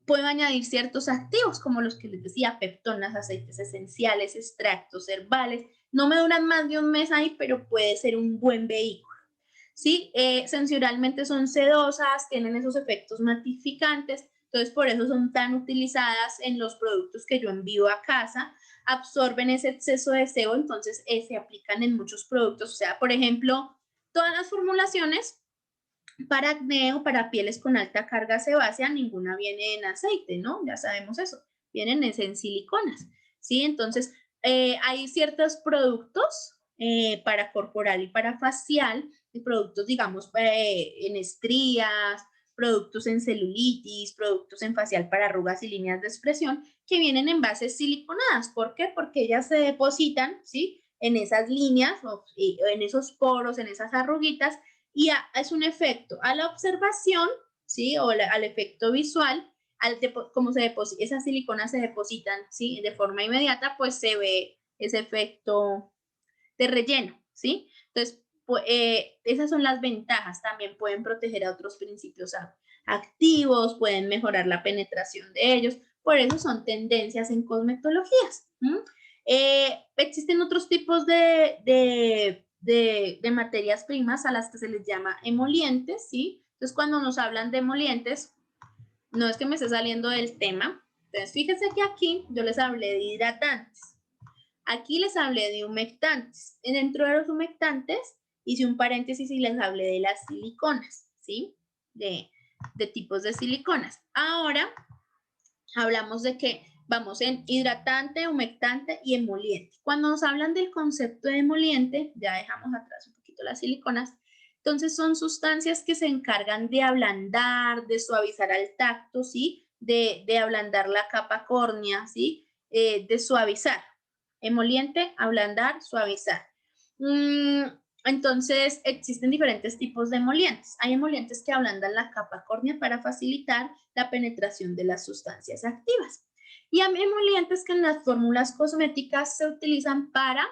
puedo añadir ciertos activos, como los que les decía, peptonas, aceites esenciales, extractos herbales. No me duran más de un mes ahí, pero puede ser un buen vehículo. ¿Sí? Sensorialmente son sedosas, tienen esos efectos matificantes, entonces por eso son tan utilizadas en los productos que yo envío a casa, absorben ese exceso de sebo, entonces se aplican en muchos productos, o sea, por ejemplo, todas las formulaciones para acné o para pieles con alta carga sebácea, ninguna viene en aceite, ¿no? Ya sabemos eso, vienen en siliconas, ¿sí? Entonces, hay ciertos productos para corporal y para facial, y productos, digamos, en estrías, productos en celulitis, productos en facial para arrugas y líneas de expresión, que vienen en bases siliconadas. ¿Por qué? Porque ellas se depositan, ¿sí? En esas líneas, en esos poros, en esas arruguitas, y es un efecto a la observación, ¿sí? O al efecto visual, como esas siliconas se depositan, ¿sí? De forma inmediata, pues se ve ese efecto de relleno, ¿sí? Entonces, esas son las ventajas. También pueden proteger a otros principios activos, pueden mejorar la penetración de ellos. Por eso son tendencias en cosmetologías. Existen otros tipos de materias primas a las que se les llama emolientes, ¿sí? Entonces, cuando nos hablan de emolientes, no es que me esté saliendo del tema. Entonces, fíjense que aquí yo les hablé de hidratantes. Aquí les hablé de humectantes. Dentro de los humectantes hice un paréntesis y les hablé de las siliconas, ¿sí? De tipos de siliconas. Ahora hablamos de que vamos en hidratante, humectante y emoliente. Cuando nos hablan del concepto de emoliente, ya dejamos atrás un poquito las siliconas, entonces son sustancias que se encargan de ablandar, de suavizar al tacto, ¿sí? De ablandar la capa córnea, ¿sí? De suavizar. Emoliente, ablandar, suavizar. Entonces, existen diferentes tipos de emolientes. Hay emolientes que ablandan la capa córnea para facilitar la penetración de las sustancias activas. Y hay emolientes que en las fórmulas cosméticas se utilizan para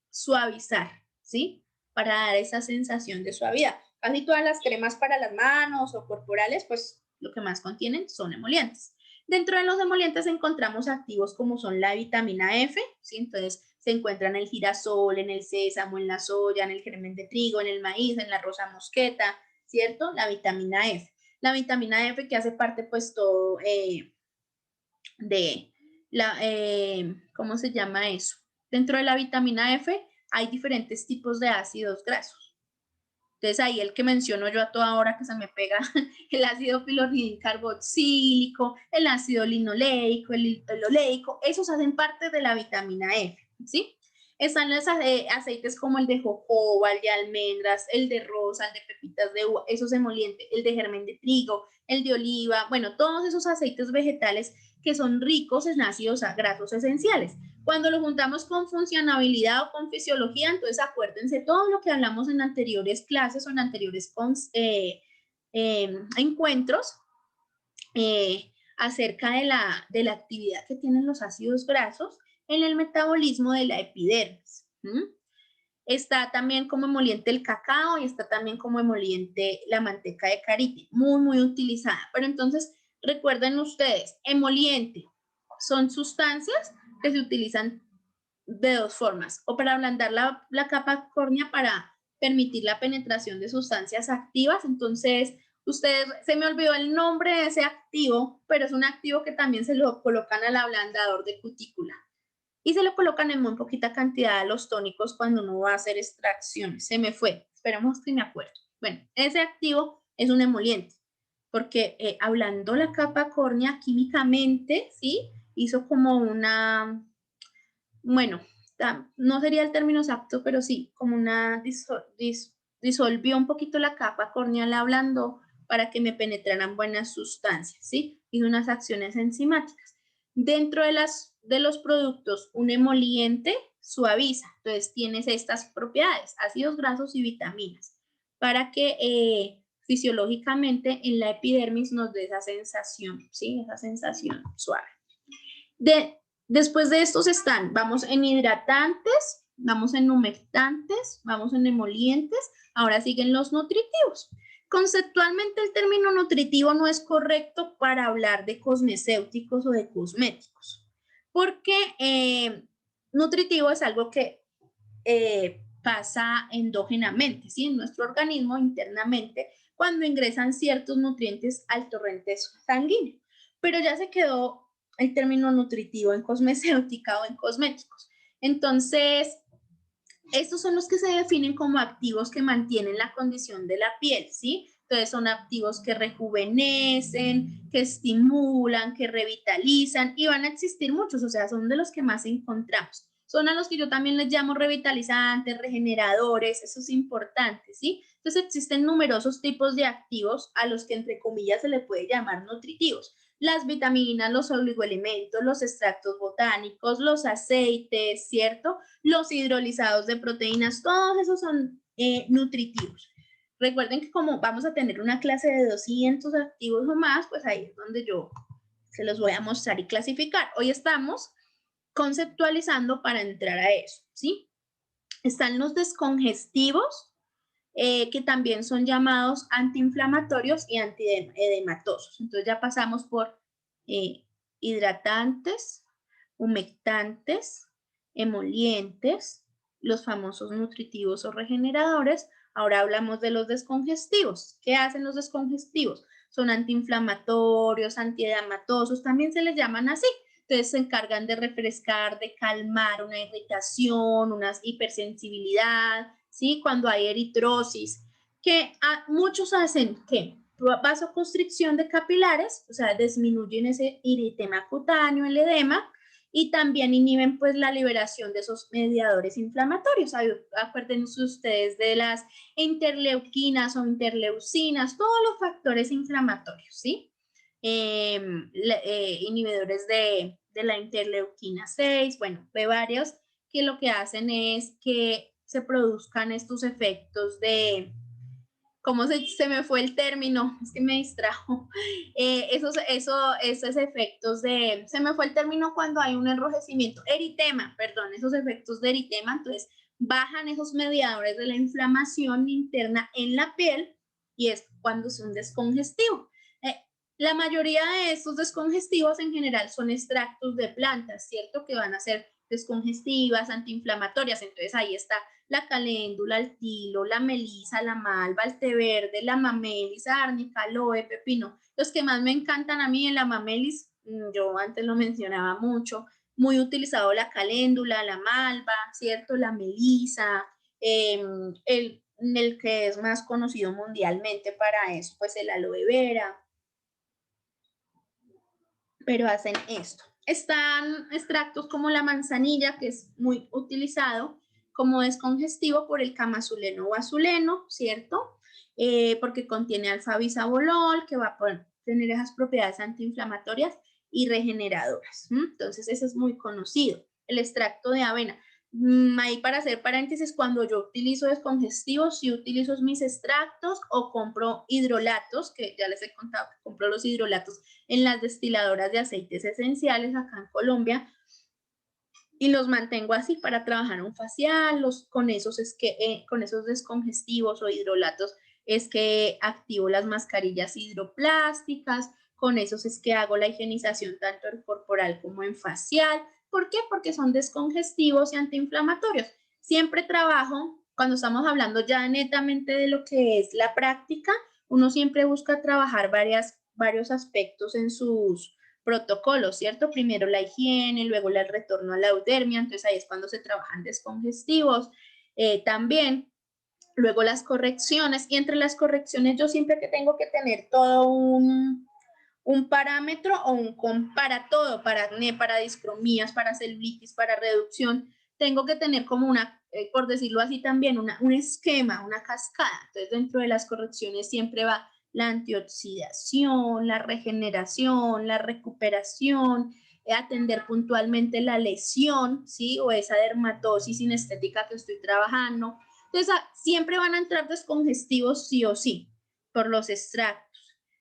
suavizar, ¿sí? Para dar esa sensación de suavidad. Casi todas las cremas para las manos o corporales, pues lo que más contienen son emolientes. Dentro de los emolientes encontramos activos como son la vitamina F, ¿sí? Entonces se encuentra en el girasol, en el sésamo, en la soya, en el germen de trigo, en el maíz, en la rosa mosqueta, ¿cierto? La vitamina F. La vitamina F que hace parte pues todo de la, ¿cómo se llama eso? Dentro de la vitamina F hay diferentes tipos de ácidos grasos. Entonces ahí el que menciono yo a toda hora que se me pega, el ácido carboxílico, el ácido linoleico, el oleico, esos hacen parte de la vitamina F, ¿sí? Están los aceites como el de jojoba, el de almendras, el de rosa, el de pepitas de uva, esos emolientes, el de germen de trigo, el de oliva, bueno, todos esos aceites vegetales que son ricos en ácidos grasos esenciales. Cuando lo juntamos con funcionabilidad o con fisiología, entonces acuérdense todo lo que hablamos en anteriores clases o en anteriores encuentros acerca de la actividad que tienen los ácidos grasos en el metabolismo de la epidermis. Está también como emoliente el cacao y está también como emoliente la manteca de karité, muy, muy utilizada. Pero entonces, recuerden ustedes, emoliente son sustancias que se utilizan de dos formas, o para ablandar la capa córnea para permitir la penetración de sustancias activas. Entonces, ustedes, se me olvidó el nombre de ese activo, pero es un activo que también se lo colocan al ablandador de cutícula. Y se lo colocan en muy poquita cantidad a los tónicos cuando uno va a hacer extracciones. Se me fue, esperemos que me acuerdo. Bueno, ese activo es un emoliente, porque ablandó la capa córnea químicamente, ¿sí? Hizo como una, bueno, no sería el término exacto, pero sí, como una disolvió un poquito la capa córnea, la ablandó para que me penetraran buenas sustancias, ¿sí? Hizo unas acciones enzimáticas. Dentro de los productos, un emoliente suaviza, entonces tienes estas propiedades, ácidos grasos y vitaminas, para que fisiológicamente en la epidermis nos dé esa sensación, ¿sí? Esa sensación suave. Después de estos vamos en hidratantes, vamos en humectantes, vamos en emolientes, ahora siguen los nutritivos. Conceptualmente el término nutritivo no es correcto para hablar de cosmecéuticos o de cosméticos, porque nutritivo es algo que pasa endógenamente, ¿sí? En nuestro organismo internamente cuando ingresan ciertos nutrientes al torrente sanguíneo, pero ya se quedó el término nutritivo en cosmecéutica o en cosméticos. Entonces, estos son los que se definen como activos que mantienen la condición de la piel, ¿sí? Entonces son activos que rejuvenecen, que estimulan, que revitalizan y van a existir muchos, o sea, son de los que más encontramos. Son a los que yo también les llamo revitalizantes, regeneradores, eso es importante, ¿sí? Entonces existen numerosos tipos de activos a los que entre comillas se le puede llamar nutritivos. Las vitaminas, los oligoelementos, los extractos botánicos, los aceites, ¿cierto? Los hidrolizados de proteínas, todos esos son nutritivos. Recuerden que como vamos a tener una clase de 200 activos o más, pues ahí es donde yo se los voy a mostrar y clasificar. Hoy estamos conceptualizando para entrar a eso, ¿sí? Están los descongestivos, que también son llamados antiinflamatorios y antiedematosos. Entonces ya pasamos por hidratantes, humectantes, emolientes, los famosos nutritivos o regeneradores. Ahora hablamos de los descongestivos. ¿Qué hacen los descongestivos? Son antiinflamatorios, antiedematosos, también se les llaman así. Entonces se encargan de refrescar, de calmar una irritación, una hipersensibilidad, ¿sí? Cuando hay eritrosis, que muchos hacen que vasoconstricción de capilares, o sea, disminuyen ese eritema cutáneo, el edema, y también inhiben pues la liberación de esos mediadores inflamatorios. Acuérdense ustedes de las interleuquinas o interleucinas, todos los factores inflamatorios, ¿sí? Inhibidores de la interleuquina 6, bueno, de varios que lo que hacen es que se produzcan estos efectos de, ¿cómo se me fue el término? Es que me distrajo. Esos efectos de, se me fue el término cuando hay un enrojecimiento, eritema, perdón, esos efectos de eritema, entonces bajan esos mediadores de la inflamación interna en la piel y es cuando es un descongestivo. La mayoría de estos descongestivos en general son extractos de plantas, ¿cierto? Que van a ser descongestivas, antiinflamatorias, entonces ahí está la caléndula, el tilo, la melisa, la malva, el té verde, la mamelis, árnica, aloe, pepino. Los que más me encantan a mí, la mamelis, yo antes lo mencionaba mucho, muy utilizado la caléndula, la malva, ¿cierto? La melisa, el que es más conocido mundialmente para eso, pues el aloe vera. Pero hacen esto. Están extractos como la manzanilla, que es muy utilizado como descongestivo por el camazuleno o azuleno, ¿cierto? Porque contiene alfa-bisabolol, que va a tener esas propiedades antiinflamatorias, y regeneradoras. Entonces, ese es muy conocido. El extracto de avena. Ahí para hacer paréntesis, cuando yo utilizo descongestivos, sí utilizo mis extractos o compro hidrolatos, que ya les he contado que compro los hidrolatos en las destiladoras de aceites esenciales acá en Colombia, y los mantengo así para trabajar un facial. Con esos con esos descongestivos o hidrolatos es que activo las mascarillas hidroplásticas, con esos es que hago la higienización tanto en corporal como en facial. ¿Por qué? Porque son descongestivos y antiinflamatorios. Siempre trabajo, cuando estamos hablando ya netamente de lo que es la práctica, uno siempre busca trabajar varios aspectos en sus protocolos, ¿cierto? Primero la higiene, luego el retorno a la eudermia, entonces ahí es cuando se trabajan descongestivos. También luego las correcciones, y entre las correcciones yo siempre que tengo que tener todo un parámetro o para todo, para acné, para discromías, para celulitis, para reducción, tengo que tener como por decirlo así también, un esquema, una cascada. Entonces dentro de las correcciones siempre va la antioxidación, la regeneración, la recuperación, atender puntualmente la lesión, ¿sí? O esa dermatosis sinestética que estoy trabajando. Entonces, siempre van a entrar descongestivos sí o sí, por los extractos.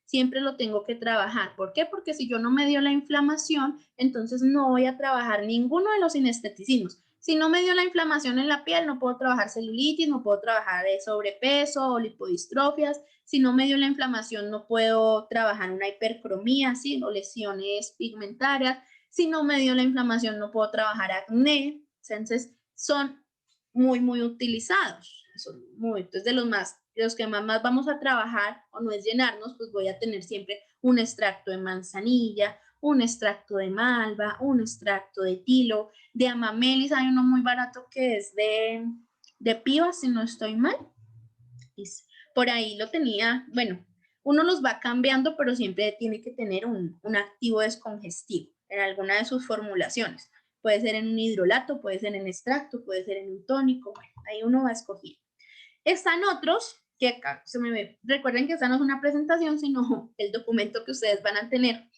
Siempre lo tengo que trabajar. ¿Por qué? Porque si yo no me dio la inflamación, entonces no voy a trabajar ninguno de los sinesteticismos. Si no me dio la inflamación en la piel, no puedo trabajar celulitis, no puedo trabajar sobrepeso o lipodistrofias. Si no me dio la inflamación, no puedo trabajar una hipercromía, ¿sí? O lesiones pigmentarias. Si no me dio la inflamación, no puedo trabajar acné. Entonces, son muy, muy utilizados. Entonces, de los que más vamos a trabajar, o no es llenarnos, pues voy a tener siempre un extracto de manzanilla, un extracto de malva, un extracto de tilo, de amamelis. Hay uno muy barato que es de piba, si no estoy mal. Por ahí lo tenía, bueno, uno los va cambiando, pero siempre tiene que tener un activo descongestivo en alguna de sus formulaciones. Puede ser en un hidrolato, puede ser en extracto, puede ser en un tónico. Bueno, ahí uno va a escoger. Están otros que acá se me ve. Recuerden que esta no es una presentación, sino el documento que ustedes van a tener.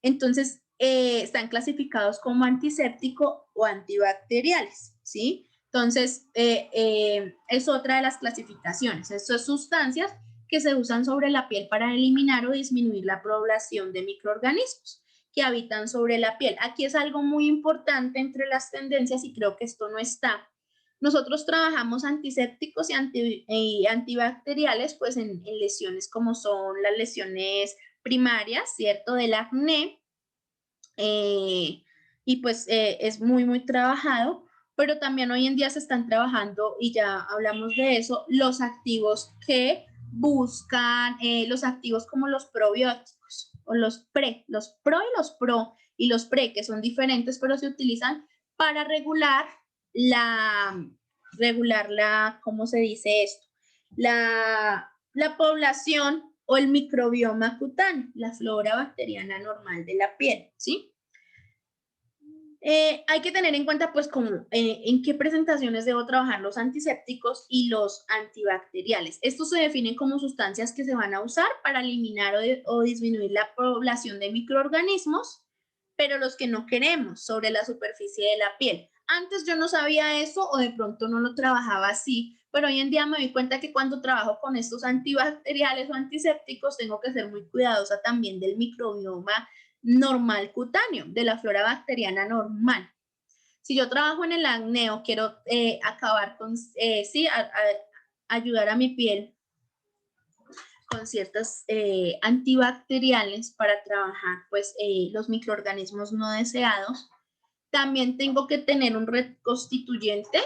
Entonces, están clasificados como antiséptico o antibacteriales, ¿sí? Entonces, es otra de las clasificaciones. Estas sustancias que se usan sobre la piel para eliminar o disminuir la población de microorganismos que habitan sobre la piel. Aquí es algo muy importante entre las tendencias, y creo que esto no está. Nosotros trabajamos antisépticos y antibacteriales pues en lesiones como son las lesiones primarias, ¿cierto? Del acné, y pues es muy, muy trabajado, pero también hoy en día se están trabajando, y ya hablamos de eso, los activos que buscan, los activos como los probióticos, o los pro y los pre, que son diferentes, pero se utilizan para regular ¿cómo se dice esto? La población o el microbioma cutáneo, la flora bacteriana normal de la piel, ¿sí? Hay que tener en cuenta, pues, en qué presentaciones debo trabajar los antisépticos y los antibacteriales. Estos se definen como sustancias que se van a usar para eliminar o disminuir la población de microorganismos, pero los que no queremos sobre la superficie de la piel. Antes yo no sabía eso, o de pronto no lo trabajaba así, pero hoy en día me doy cuenta que cuando trabajo con estos antibacteriales o antisépticos tengo que ser muy cuidadosa también del microbioma normal cutáneo, de la flora bacteriana normal. Si yo trabajo en el acné o quiero acabar con, ayudar a mi piel con ciertas antibacteriales para trabajar pues los microorganismos no deseados, también tengo que tener un reconstituyente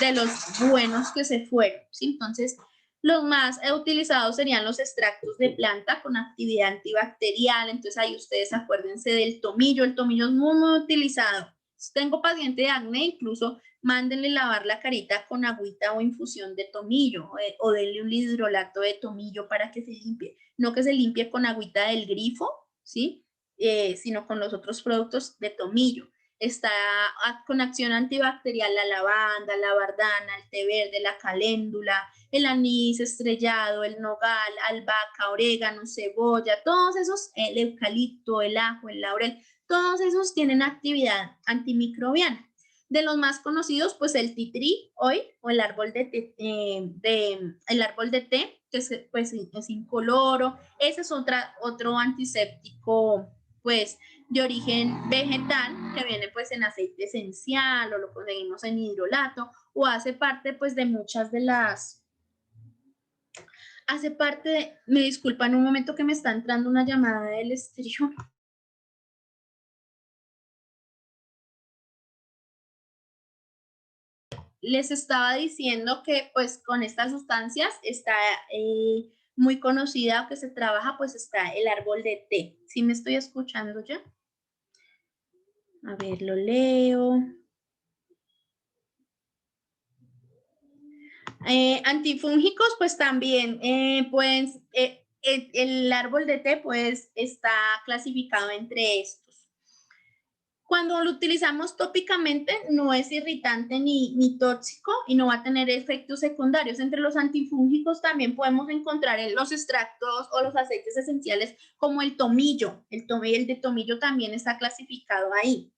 de los buenos que se fueron, ¿sí? Entonces, los más utilizados serían los extractos de planta con actividad antibacterial. Entonces, ahí ustedes acuérdense del tomillo. El tomillo es muy, muy utilizado. Si tengo paciente de acné, incluso mándenle lavar la carita con agüita o infusión de tomillo, o denle un hidrolato de tomillo para que se limpie. No que se limpie con agüita del grifo, ¿sí? Sino con los otros productos de tomillo. está con acción antibacterial la lavanda, la bardana, el té verde, la caléndula, el anís estrellado, el nogal, albahaca, orégano, cebolla, todos esos, el eucalipto, el ajo, el laurel, todos esos tienen actividad antimicrobiana. De los más conocidos, pues el tea tree hoy, o el árbol de té, el árbol de té, que pues, es incoloro. Ese es otro antiséptico, pues, de origen vegetal, que viene pues en aceite esencial, o lo conseguimos en hidrolato, o hace parte pues de muchas de las... Hace parte de... Me disculpan un momento que me está entrando una llamada del exterior. Les estaba diciendo que pues con estas sustancias está muy conocida, que se trabaja, pues está el árbol de té. ¿Sí me estoy escuchando ya? A ver, lo leo. Antifúngicos, pues también pueden, el árbol de té pues está clasificado entre estos. Cuando lo utilizamos tópicamente no es irritante ni tóxico y no va a tener efectos secundarios. Entre los antifúngicos también podemos encontrar los extractos o los aceites esenciales como el tomillo. El de tomillo también está clasificado ahí.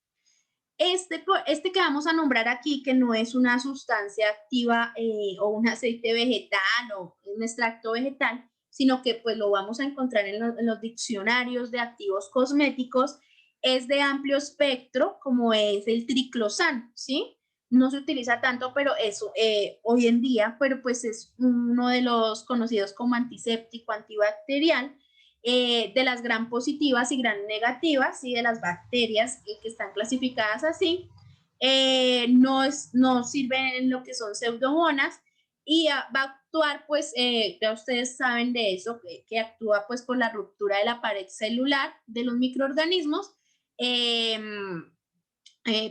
Este que vamos a nombrar aquí, que no es una sustancia activa o un aceite vegetal o un extracto vegetal, sino que pues lo vamos a encontrar en los diccionarios de activos cosméticos, es de amplio espectro, como es el triclosan, ¿sí? No se utiliza tanto, pero eso hoy en día, pero pues es uno de los conocidos como antiséptico, antibacterial, de las gram positivas y gram negativas, ¿sí? De las bacterias que están clasificadas así, no sirven en lo que son pseudomonas y va a actuar, pues, ya ustedes saben de eso, que actúa pues por la ruptura de la pared celular de los microorganismos.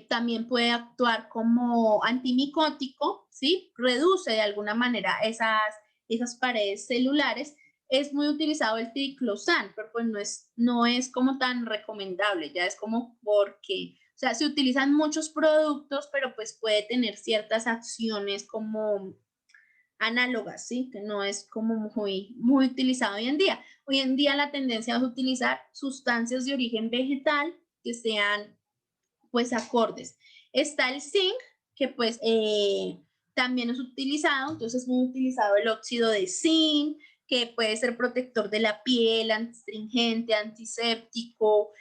También puede actuar como antimicótico, ¿sí? Reduce de alguna manera esas paredes celulares. Es muy utilizado el triclosan, pero pues no es como tan recomendable, ya es como porque, o sea, se utilizan muchos productos, pero pues puede tener ciertas acciones como análogas, ¿sí? Que no es como muy utilizado hoy en día. Hoy en día la tendencia es utilizar sustancias de origen vegetal que sean pues acordes. Está el zinc, que pues también es utilizado, entonces es muy utilizado el óxido de zinc, que puede ser protector de la piel, astringente, antiséptico,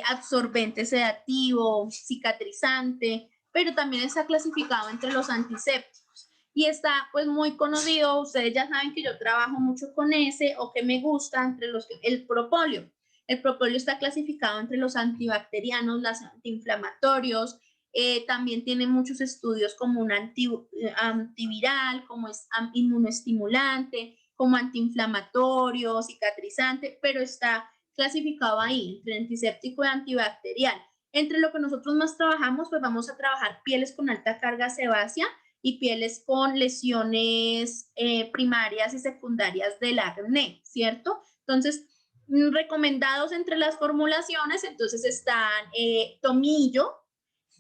absorbente sedativo, cicatrizante, pero también está clasificado entre los antisépticos. Y está pues muy conocido, ustedes ya saben que yo trabajo mucho con ese o que me gusta entre el propóleo. El propóleo está clasificado entre los antibacterianos, los antiinflamatorios, también tiene muchos estudios como un antiviral, como es inmunoestimulante, como antiinflamatorio, cicatrizante, pero está clasificado ahí entre antiséptico y antibacterial. Entre lo que nosotros más trabajamos, pues vamos a trabajar pieles con alta carga sebácea y pieles con lesiones primarias y secundarias del acné, ¿cierto? Entonces, recomendados entre las formulaciones, entonces están tomillo,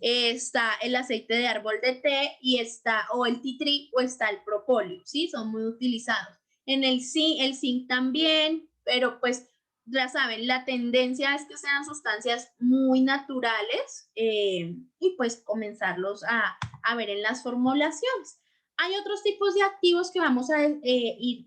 está el aceite de árbol de té y está o el tea tree o está el propóleo, ¿sí? Son muy utilizados. En el zinc también, pero pues ya saben, la tendencia es que sean sustancias muy naturales y pues comenzarlos a ver en las formulaciones. Hay otros tipos de activos que vamos a ir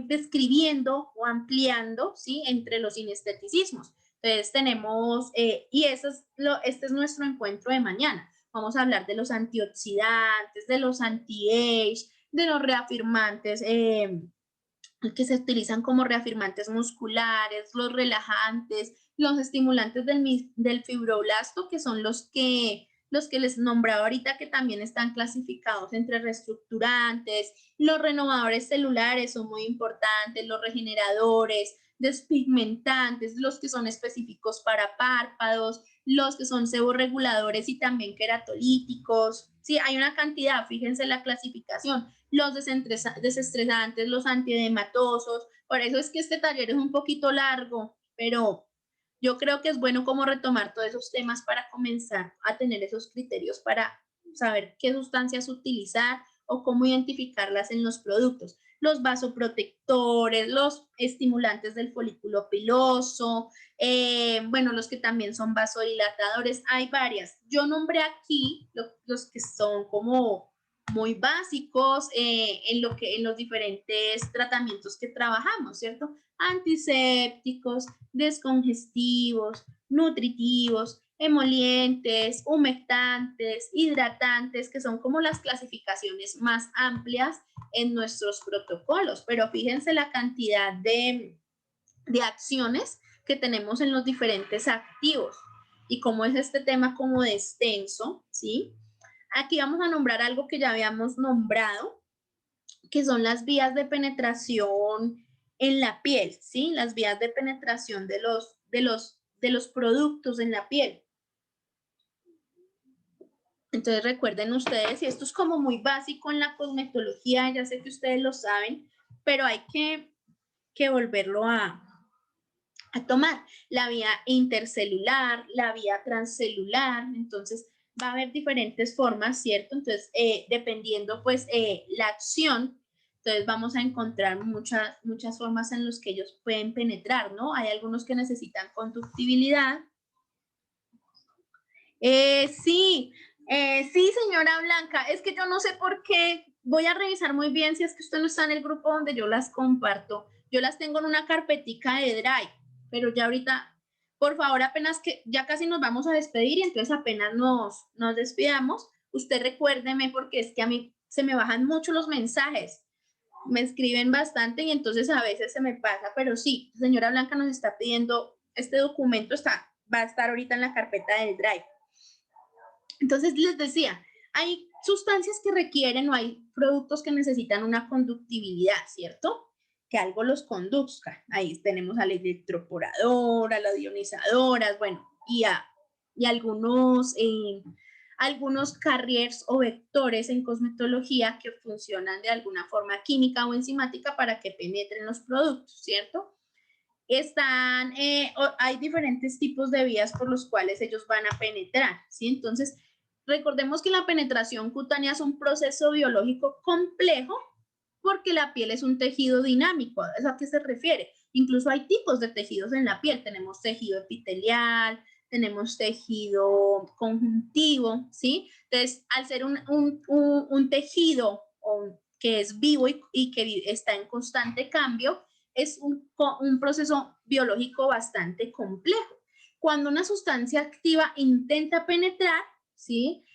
describiendo o ampliando, ¿sí? Entre los sinesteticismos. Entonces tenemos, y este es nuestro encuentro de mañana. Vamos a hablar de los antioxidantes, de los anti-age, de los reafirmantes que se utilizan como reafirmantes musculares, los relajantes, los estimulantes del fibroblasto, que son los que les nombraba ahorita, que también están clasificados entre reestructurantes, los renovadores celulares son muy importantes, los regeneradores, despigmentantes, los que son específicos para párpados, los que son seborreguladores y también queratolíticos. Sí, hay una cantidad, fíjense la clasificación, los desestresantes, los antiedematosos. Por eso es que este taller es un poquito largo, pero Yo creo que es bueno como retomar todos esos temas para comenzar a tener esos criterios para saber qué sustancias utilizar o cómo identificarlas en los productos. Los vasoprotectores, los estimulantes del folículo piloso, bueno, los que también son vasodilatadores, hay varias. Yo nombré aquí los que son como muy básicos en los diferentes tratamientos que trabajamos, ¿cierto? Antisépticos, descongestivos, nutritivos, emolientes, humectantes, hidratantes, que son como las clasificaciones más amplias en nuestros protocolos. Pero fíjense la cantidad de acciones que tenemos en los diferentes activos y cómo es este tema como de extenso, ¿sí? Aquí vamos a nombrar algo que ya habíamos nombrado, que son las vías de penetración en la piel, ¿sí? Las vías de penetración de los productos en la piel. Entonces recuerden ustedes, y esto es como muy básico en la cosmetología, ya sé que ustedes lo saben, pero hay que volverlo a tomar. La vía intercelular, la vía transcelular, entonces va a haber diferentes formas, ¿cierto? Entonces, dependiendo pues la acción, entonces vamos a encontrar muchas formas en las que ellos pueden penetrar, ¿no? Hay algunos que necesitan conductibilidad. Sí, sí, señora Blanca, es que yo no sé por qué, voy a revisar muy bien si es que usted no está en el grupo donde yo las comparto. Yo las tengo en una carpetica de Drive, pero ya ahorita, por favor, apenas que ya casi nos vamos a despedir y entonces apenas nos despidamos, usted recuérdeme porque es que a mí se me bajan mucho los mensajes, me escriben bastante y entonces a veces se me pasa, pero sí, señora Blanca nos está pidiendo, este documento va a estar ahorita en la carpeta del Drive. Entonces les decía, hay sustancias que requieren o hay productos que necesitan una conductibilidad, ¿cierto? Que algo los conduzca. Ahí tenemos a la electroporadora, a las ionizadoras, bueno, y algunos carriers o vectores en cosmetología que funcionan de alguna forma química o enzimática para que penetren los productos, ¿cierto? Hay diferentes tipos de vías por los cuales ellos van a penetrar, ¿sí? Entonces, recordemos que la penetración cutánea es un proceso biológico complejo porque la piel es un tejido dinámico. ¿A qué se refiere? Incluso hay tipos de tejidos en la piel. Tenemos tejido epitelial, tenemos tejido conjuntivo, ¿sí? Entonces, al ser un tejido que es vivo y que está en constante cambio, es un proceso biológico bastante complejo. Cuando una sustancia activa intenta penetrar, ¿sí?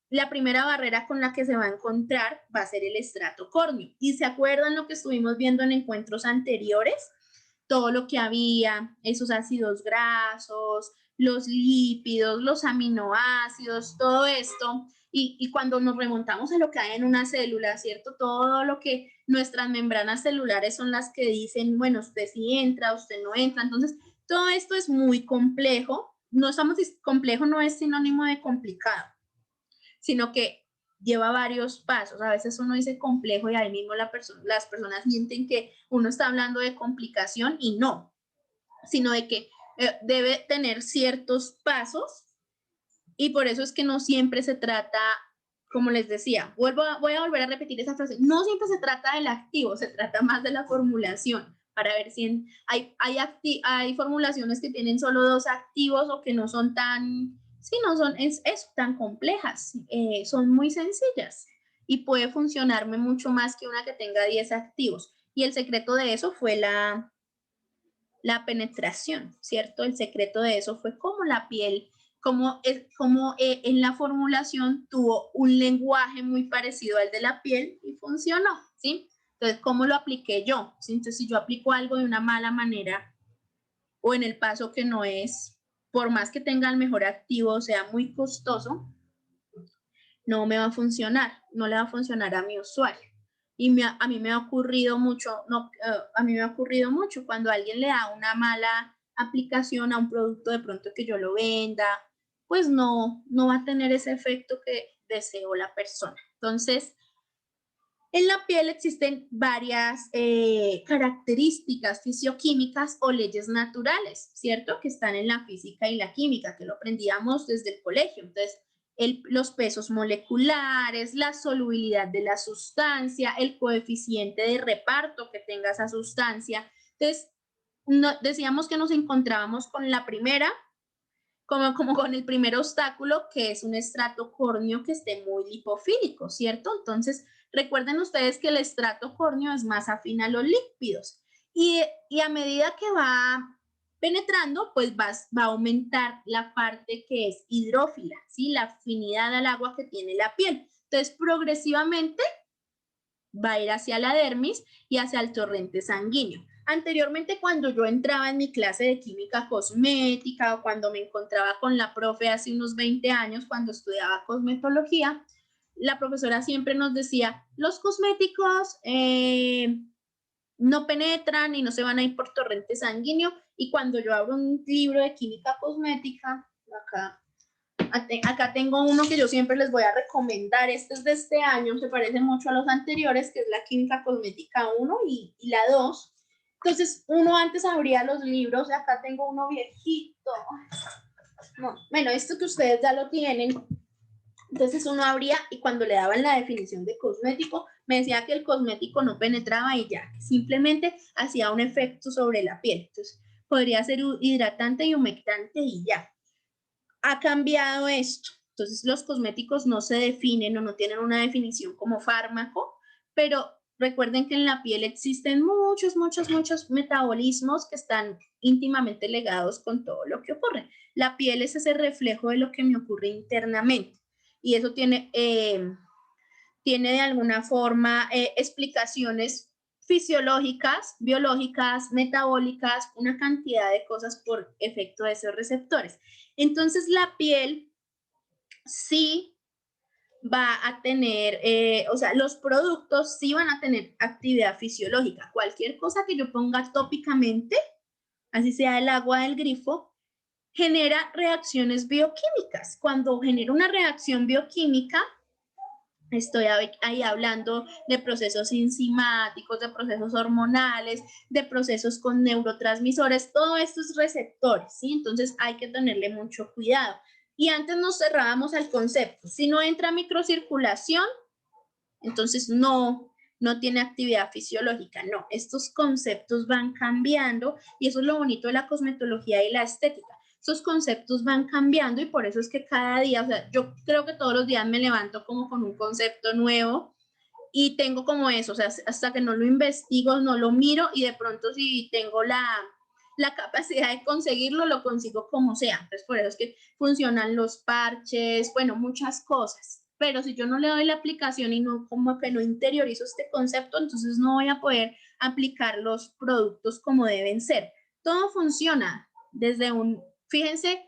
La primera barrera con la que se va a encontrar va a ser el estrato córneo. ¿Y se acuerdan lo que estuvimos viendo en encuentros anteriores? Todo lo que había, esos ácidos grasos, los lípidos, los aminoácidos, todo esto. Y cuando nos remontamos a lo que hay en una célula, ¿cierto? Todo lo que nuestras membranas celulares son las que dicen, bueno, usted sí entra, usted no entra. Entonces, todo esto es muy complejo. Complejo no es sinónimo de complicado, sino que lleva varios pasos. A veces uno dice complejo y ahí mismo las personas sienten que uno está hablando de complicación y no, sino de que debe tener ciertos pasos y por eso es que no siempre se trata, como les decía, voy a volver a repetir esa frase, no siempre se trata del activo, se trata más de la formulación para ver si hay formulaciones que tienen solo 2 activos o que no son tan, sí, no son tan complejas, son muy sencillas y puede funcionarme mucho más que una que tenga 10 activos. Y el secreto de eso fue la penetración, ¿cierto? El secreto de eso fue cómo la piel, cómo en la formulación tuvo un lenguaje muy parecido al de la piel y funcionó, ¿sí? Entonces, ¿cómo lo apliqué yo? ¿Sí? Entonces, si yo aplico algo de una mala manera o en el paso que no es, por más que tenga el mejor activo, o sea muy costoso, no me va a funcionar, no le va a funcionar a mi usuario. Y a mí me ha ocurrido mucho, a mí me ha ocurrido mucho cuando alguien le da una mala aplicación a un producto de pronto que yo lo venda, pues no va a tener ese efecto que deseó la persona. Entonces, En la piel existen varias características fisioquímicas o leyes naturales, ¿cierto? Que están en la física y la química, que lo aprendíamos desde el colegio. Entonces, los pesos moleculares, la solubilidad de la sustancia, el coeficiente de reparto que tenga esa sustancia. Entonces, no, decíamos que nos encontrábamos con la primera, como con el primer obstáculo, que es un estrato córneo que esté muy lipofílico, ¿cierto? Entonces, recuerden ustedes que el estrato córneo es más afín a los lípidos y a medida que va penetrando, pues va a aumentar la parte que es hidrófila, ¿sí? La afinidad al agua que tiene la piel. Entonces, progresivamente va a ir hacia la dermis y hacia el torrente sanguíneo. Anteriormente, cuando yo entraba en mi clase de química cosmética o cuando me encontraba con la profe hace unos 20 años, cuando estudiaba cosmetología, la profesora siempre nos decía, los cosméticos no penetran y no se van a ir por torrente sanguíneo. Y cuando yo abro un libro de química cosmética, acá tengo uno que yo siempre les voy a recomendar. Este es de este año, se parece mucho a los anteriores, que es la Química Cosmética 1 y la 2. Entonces, uno antes abría los libros, acá tengo uno viejito. No, bueno, esto que ustedes ya lo tienen. Entonces uno abría y cuando le daban la definición de cosmético, me decía que el cosmético no penetraba y ya, que simplemente hacía un efecto sobre la piel. Entonces, podría ser hidratante y humectante y ya. Ha cambiado esto. Entonces, los cosméticos no se definen o no tienen una definición como fármaco, pero recuerden que en la piel existen muchos metabolismos que están íntimamente ligados con todo lo que ocurre. La piel es ese reflejo de lo que me ocurre internamente y eso tiene de alguna forma explicaciones fisiológicas, biológicas, metabólicas, una cantidad de cosas por efecto de esos receptores. Entonces la piel sí va a tener, o sea, los productos sí van a tener actividad fisiológica. Cualquier cosa que yo ponga tópicamente, así sea el agua del grifo, genera reacciones bioquímicas. Cuando genera una reacción bioquímica, estoy ahí hablando de procesos enzimáticos, de procesos hormonales, de procesos con neurotransmisores, todo esto es receptores, ¿sí? Entonces hay que tenerle mucho cuidado. Y antes nos cerrábamos al concepto, si no entra microcirculación, entonces no tiene actividad fisiológica, no, estos conceptos van cambiando y eso es lo bonito de la cosmetología y la estética. Esos conceptos van cambiando y por eso es que cada día, o sea, yo creo que todos los días me levanto como con un concepto nuevo y tengo como eso, o sea, hasta que no lo investigo, no lo miro y de pronto si tengo la capacidad de conseguirlo, lo consigo como sea. Entonces, por eso es que funcionan los parches, bueno, muchas cosas. Pero si yo no le doy la aplicación y no, como que no interiorizo este concepto, entonces no voy a poder aplicar los productos como deben ser. Todo funciona desde fíjense,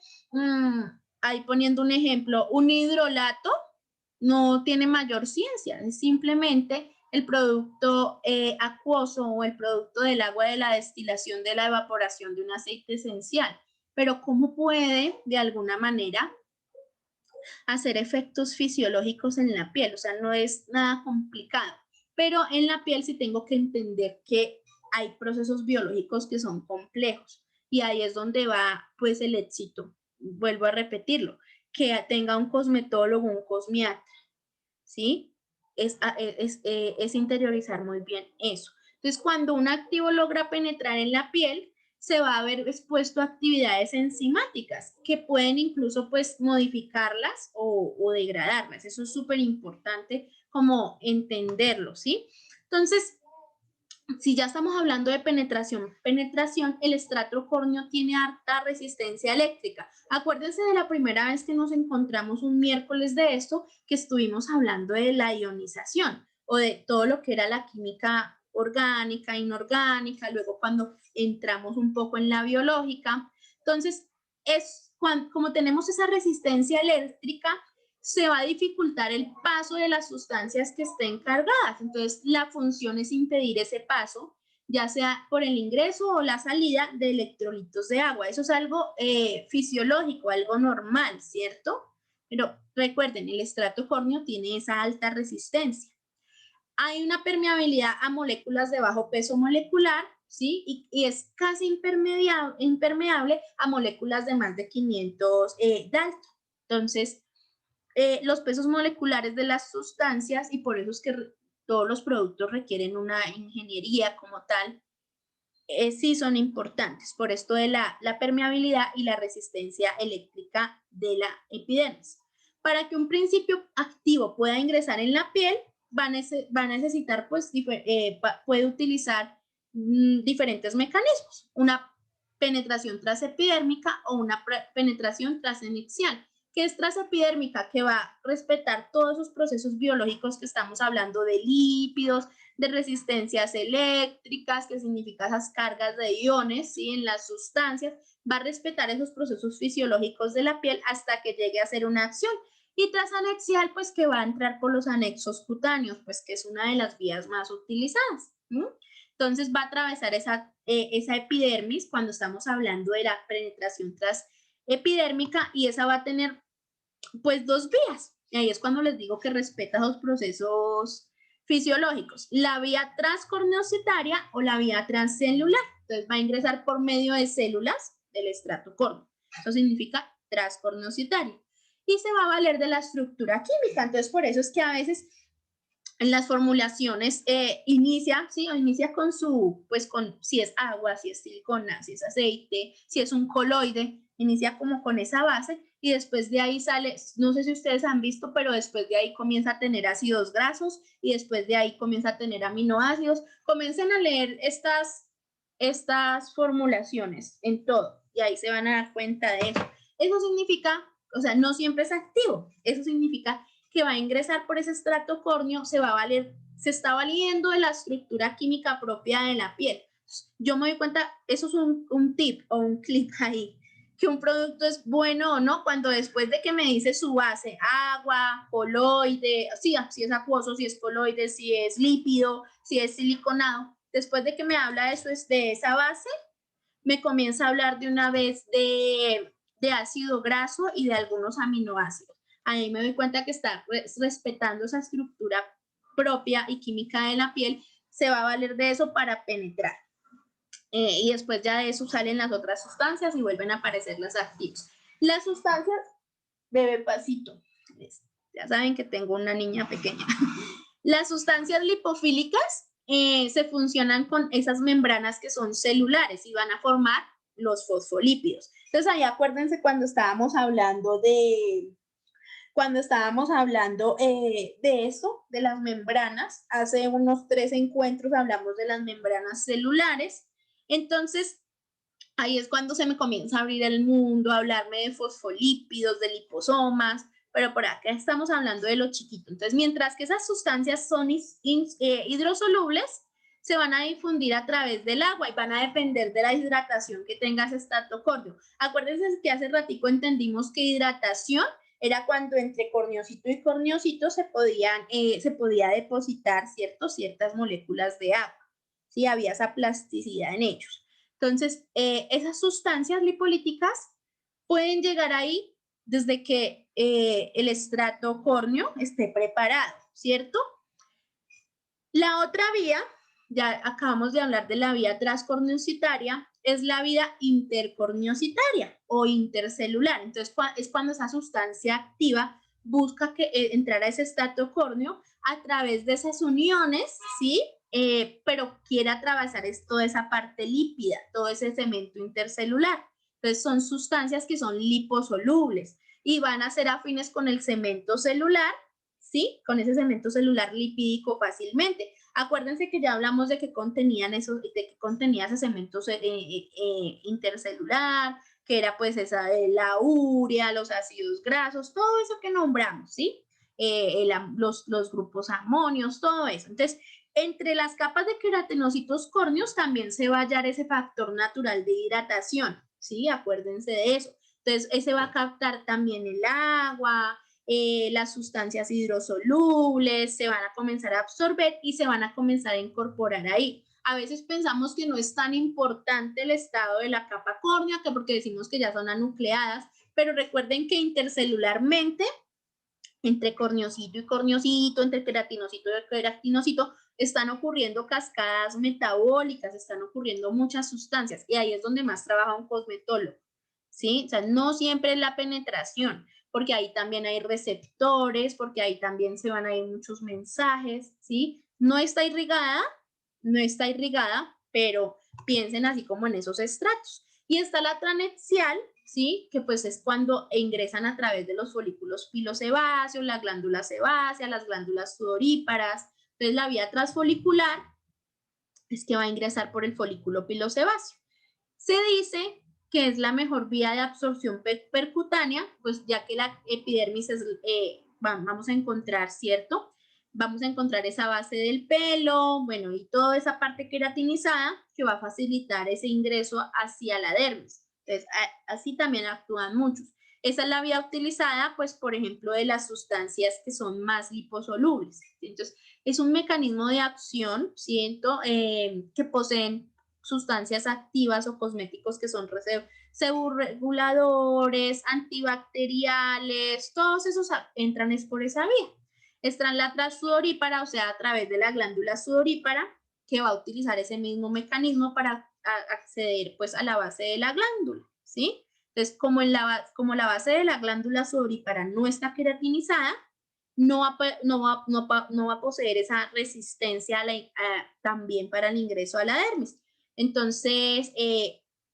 ahí poniendo un ejemplo, un hidrolato no tiene mayor ciencia, es simplemente el producto acuoso o el producto del agua de la destilación de la evaporación de un aceite esencial. Pero ¿cómo puede de alguna manera hacer efectos fisiológicos en la piel? O sea, no es nada complicado. Pero en la piel sí tengo que entender que hay procesos biológicos que son complejos y ahí es donde va pues el éxito. Vuelvo a repetirlo, que tenga un cosmetólogo, un cosmiatra, ¿sí? Es interiorizar muy bien eso. Entonces, cuando un activo logra penetrar en la piel, se va a ver expuesto a actividades enzimáticas que pueden incluso pues modificarlas o degradarlas. Eso es súper importante como entenderlo, ¿sí? Entonces, si ya estamos hablando de penetración, el estrato córneo tiene alta resistencia eléctrica. Acuérdense de la primera vez que nos encontramos un miércoles de esto, que estuvimos hablando de la ionización o de todo lo que era la química orgánica, inorgánica, luego cuando entramos un poco en la biológica. Entonces, como tenemos esa resistencia eléctrica, se va a dificultar el paso de las sustancias que estén cargadas. Entonces, la función es impedir ese paso, ya sea por el ingreso o la salida de electrolitos de agua. Eso es algo fisiológico, algo normal, ¿cierto? Pero recuerden, el estrato córneo tiene esa alta resistencia. hay una permeabilidad a moléculas de bajo peso molecular, ¿sí? Y es casi impermeable a moléculas de más de 500 de alto. Entonces, los pesos moleculares de las sustancias, y por eso es que todos los productos requieren una ingeniería como tal, sí son importantes, por esto de la permeabilidad y la resistencia eléctrica de la epidermis. Para que un principio activo pueda ingresar en la piel, va a necesitar, pues, puede utilizar diferentes mecanismos, una penetración transepidérmica o una penetración transanexial. ¿Qué es transepidérmica? Que va a respetar todos esos procesos biológicos que estamos hablando de lípidos, de resistencias eléctricas, que significa esas cargas de iones, ¿sí? En las sustancias, va a respetar esos procesos fisiológicos de la piel hasta que llegue a hacer una acción. Y transanexial, pues que va a entrar por los anexos cutáneos, pues que es una de las vías más utilizadas. Entonces va a atravesar esa epidermis cuando estamos hablando de la penetración transepidérmica, y esa va a tener pues dos vías. Y ahí es cuando les digo que respeta los procesos fisiológicos, la vía transcorneocitaria o la vía transcelular. Entonces va a ingresar por medio de células del estrato córneo. Eso significa transcorneocitaria. Y se va a valer de la estructura química. Entonces por eso es que a veces en las formulaciones inicia, ¿sí? O inicia con si es agua, si es silicona, si es aceite, si es un coloide, inicia como con esa base y después de ahí sale, no sé si ustedes han visto, pero después de ahí comienza a tener ácidos grasos y después de ahí comienza a tener aminoácidos. Comiencen a leer estas formulaciones en todo y ahí se van a dar cuenta de eso. Eso significa, o sea, no siempre es activo, eso significa que va a ingresar por ese estrato córneo, se está valiendo de la estructura química propia de la piel. Yo me doy cuenta, eso es un tip o un clip ahí, que un producto es bueno o no cuando después de que me dice su base, agua, coloide, si es acuoso, si es coloide, si es lípido, si es siliconado, después de que me habla de eso, de esa base, me comienza a hablar de una vez de ácido graso y de algunos aminoácidos. Ahí me doy cuenta que está respetando esa estructura propia y química de la piel, se va a valer de eso para penetrar. Y después ya de eso salen las otras sustancias y vuelven a aparecer las activas. Las sustancias, bebé pasito, ya saben que tengo una niña pequeña. Las sustancias lipofílicas se funcionan con esas membranas que son celulares y van a formar los fosfolípidos. Entonces ahí acuérdense cuando estábamos hablando de eso, de las membranas, hace unos 3 encuentros hablamos de las membranas celulares. Entonces, ahí es cuando se me comienza a abrir el mundo, a hablarme de fosfolípidos, de liposomas, pero por acá estamos hablando de lo chiquito. Entonces, mientras que esas sustancias son hidrosolubles, se van a difundir a través del agua y van a depender de la hidratación que tenga ese estrato córneo. Acuérdense que hace ratico entendimos que hidratación era cuando entre corneocito y corneocito se podía depositar ciertas moléculas de agua. ¿Sí? Había esa plasticidad en ellos. Entonces, esas sustancias lipolíticas pueden llegar ahí desde que el estrato córneo esté preparado, ¿cierto? La otra vía, ya acabamos de hablar de la vía transcorneocitaria, es la vía intercorneocitaria o intercelular. Entonces, es cuando esa sustancia activa busca entrar a ese estrato córneo a través de esas uniones, ¿sí? Pero quiere atravesar toda esa parte lípida, todo ese cemento intercelular. Entonces, son sustancias que son liposolubles y van a ser afines con el cemento celular, ¿sí? Con ese cemento celular lipídico fácilmente. Acuérdense que ya hablamos de que contenía ese cemento intercelular, que era pues la urea, los ácidos grasos, todo eso que nombramos, ¿sí? Los grupos amonios, todo eso. Entonces, entre las capas de queratinocitos córneos también se va a hallar ese factor natural de hidratación, ¿sí? Acuérdense de eso. Entonces, ese va a captar también el agua, las sustancias hidrosolubles, se van a comenzar a absorber y se van a comenzar a incorporar ahí. A veces pensamos que no es tan importante el estado de la capa córnea, que porque decimos que ya son anucleadas, pero recuerden que intercelularmente entre corneocito y corneocito, entre queratinocito y queratinocito, están ocurriendo cascadas metabólicas, están ocurriendo muchas sustancias, y ahí es donde más trabaja un cosmetólogo, ¿sí? O sea, no siempre es la penetración, porque ahí también hay receptores, porque ahí también se van a ir muchos mensajes, ¿sí? No está irrigada, pero piensen así como en esos estratos. Y está la tranexcial, ¿sí? Que pues es cuando ingresan a través de los folículos pilosebáceos, la glándula sebácea, las glándulas sudoríparas. Entonces la vía transfolicular es que va a ingresar por el folículo pilosebáceo. Se dice que es la mejor vía de absorción percutánea, pues ya que la epidermis es, vamos a encontrar, ¿cierto? Vamos a encontrar esa base del pelo, bueno, y toda esa parte queratinizada que va a facilitar ese ingreso hacia la dermis. Entonces, así también actúan muchos. Esa es la vía utilizada, pues, por ejemplo, de las sustancias que son más liposolubles. Entonces, es un mecanismo de acción, siento, que poseen sustancias activas o cosméticos que son seborreguladores, antibacteriales, todos esos entran es por esa vía. Está la transsudorípara, o sea, a través de la glándula sudorípara, que va a utilizar ese mismo mecanismo para acceder pues a la base de la glándula, ¿sí? Entonces, como la base de la glándula sudorípara no está queratinizada, no va a poseer esa resistencia también para el ingreso a la dermis. Entonces,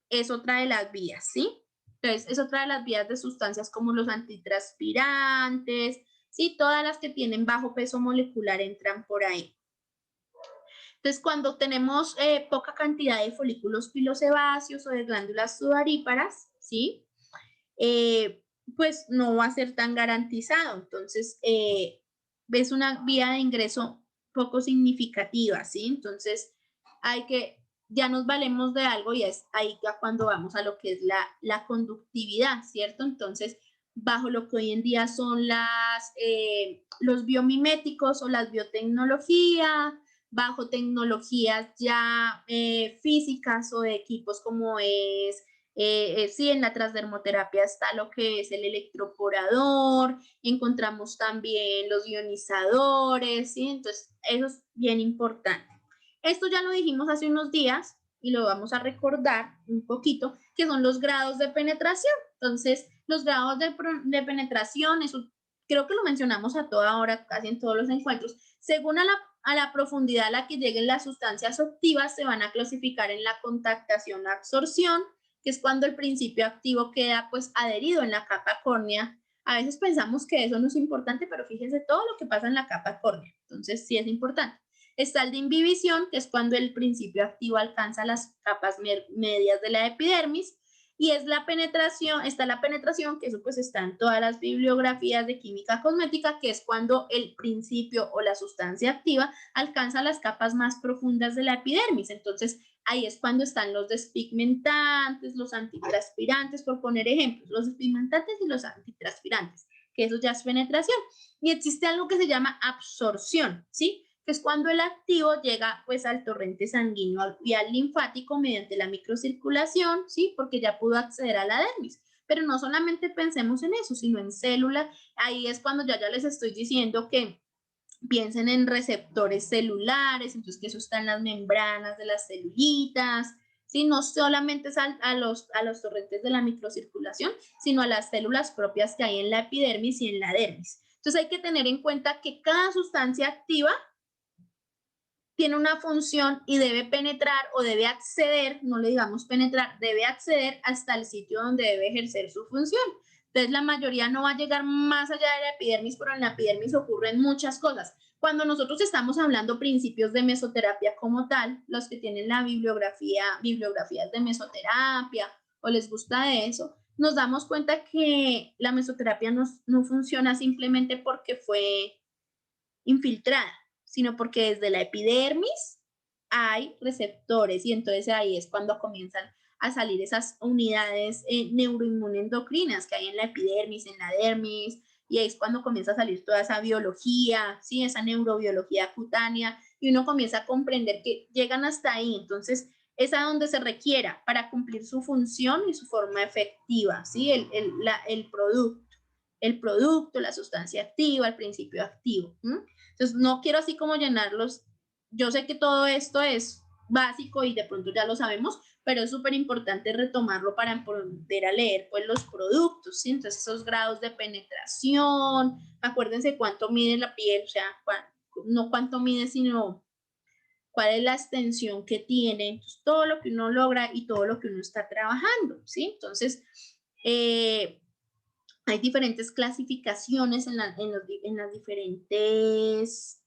es otra de las vías, ¿sí? Entonces, es otra de las vías de sustancias como los antitranspirantes, ¿sí? Todas las que tienen bajo peso molecular entran por ahí. Entonces, cuando tenemos poca cantidad de folículos pilosebáceos o de glándulas sudoríparas, ¿sí? Pues no va a ser tan garantizado. Entonces, es una vía de ingreso poco significativa, ¿sí? Entonces, ya nos valemos de algo y es ahí ya cuando vamos a lo que es la conductividad, ¿cierto? Entonces, bajo lo que hoy en día son los biomiméticos o las biotecnologías, bajo tecnologías ya físicas o de equipos como es sí, en la transdermoterapia está lo que es el electroporador, encontramos también los ionizadores, ¿sí? Entonces, eso es bien importante. Esto ya lo dijimos hace unos días y lo vamos a recordar un poquito, que son los grados de penetración. Entonces, los grados de penetración, eso creo que lo mencionamos a toda hora, casi en todos los encuentros. Según a la profundidad a la que lleguen las sustancias activas, se van a clasificar en la contactación-absorción, que es cuando el principio activo queda pues adherido en la capa córnea. A veces pensamos que eso no es importante, pero fíjense todo lo que pasa en la capa córnea. Entonces, sí es importante. Está el de inhibición, que es cuando el principio activo alcanza las capas medias de la epidermis. Y es la penetración, está la penetración, que eso pues está en todas las bibliografías de química cosmética, que es cuando el principio o la sustancia activa alcanza las capas más profundas de la epidermis. Entonces, ahí es cuando están los despigmentantes, los antitranspirantes, por poner ejemplos, los despigmentantes y los antitranspirantes, que eso ya es penetración. Y existe algo que se llama absorción, ¿sí? Que es cuando el activo llega pues al torrente sanguíneo y al linfático mediante la microcirculación, ¿sí? Porque ya pudo acceder a la dermis. Pero no solamente pensemos en eso, sino en células. Ahí es cuando ya les estoy diciendo que piensen en receptores celulares, entonces que eso está en las membranas de las celulitas, ¿sí? No solamente es a los torrentes de la microcirculación, sino a las células propias que hay en la epidermis y en la dermis. Entonces hay que tener en cuenta que cada sustancia activa tiene una función y debe penetrar o debe acceder, no le digamos penetrar, debe acceder hasta el sitio donde debe ejercer su función. Entonces la mayoría no va a llegar más allá de la epidermis, pero en la epidermis ocurren muchas cosas. Cuando nosotros estamos hablando principios de mesoterapia como tal, los que tienen la bibliografías de mesoterapia o les gusta de eso, nos damos cuenta que la mesoterapia no funciona simplemente porque fue infiltrada, sino porque desde la epidermis hay receptores y entonces ahí es cuando comienzan a salir esas unidades neuroinmunendocrinas que hay en la epidermis, en la dermis, y ahí es cuando comienza a salir toda esa biología, ¿sí? Esa neurobiología cutánea, y uno comienza a comprender que llegan hasta ahí, entonces es a donde se requiera para cumplir su función y su forma efectiva, ¿sí? El producto. el producto, la sustancia activa, el principio activo. Entonces, no quiero así como llenarlos. Yo sé que todo esto es básico y de pronto ya lo sabemos, pero es súper importante retomarlo para poder a leer pues los productos, ¿sí? Entonces esos grados de penetración, acuérdense cuánto mide la piel, o sea, no cuánto mide, sino cuál es la extensión que tiene, entonces, todo lo que uno logra y todo lo que uno está trabajando, ¿sí? Entonces, hay diferentes clasificaciones en las diferentes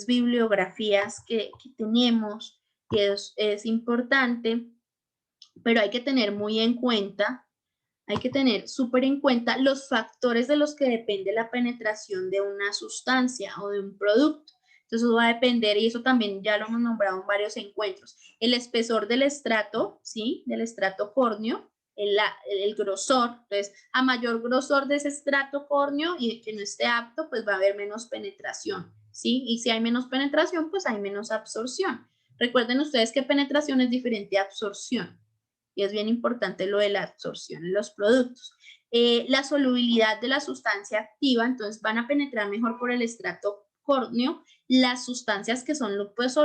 bibliografías que tenemos, que es importante, pero hay que tener muy en cuenta, hay que tener súper en cuenta los factores de los que depende la penetración de una sustancia o de un producto. Entonces eso va a depender, y eso también ya lo hemos nombrado en varios encuentros, el espesor del estrato, ¿sí? Del estrato córneo, el grosor. Entonces, a mayor grosor de ese estrato córneo y que no esté apto, pues va a haber menos penetración, ¿sí? Y si hay menos penetración, pues hay menos absorción. Recuerden ustedes que penetración es diferente a absorción. Y es bien importante lo de la absorción en los productos. La solubilidad de la sustancia activa, entonces van a penetrar mejor por el estrato córneo las sustancias que son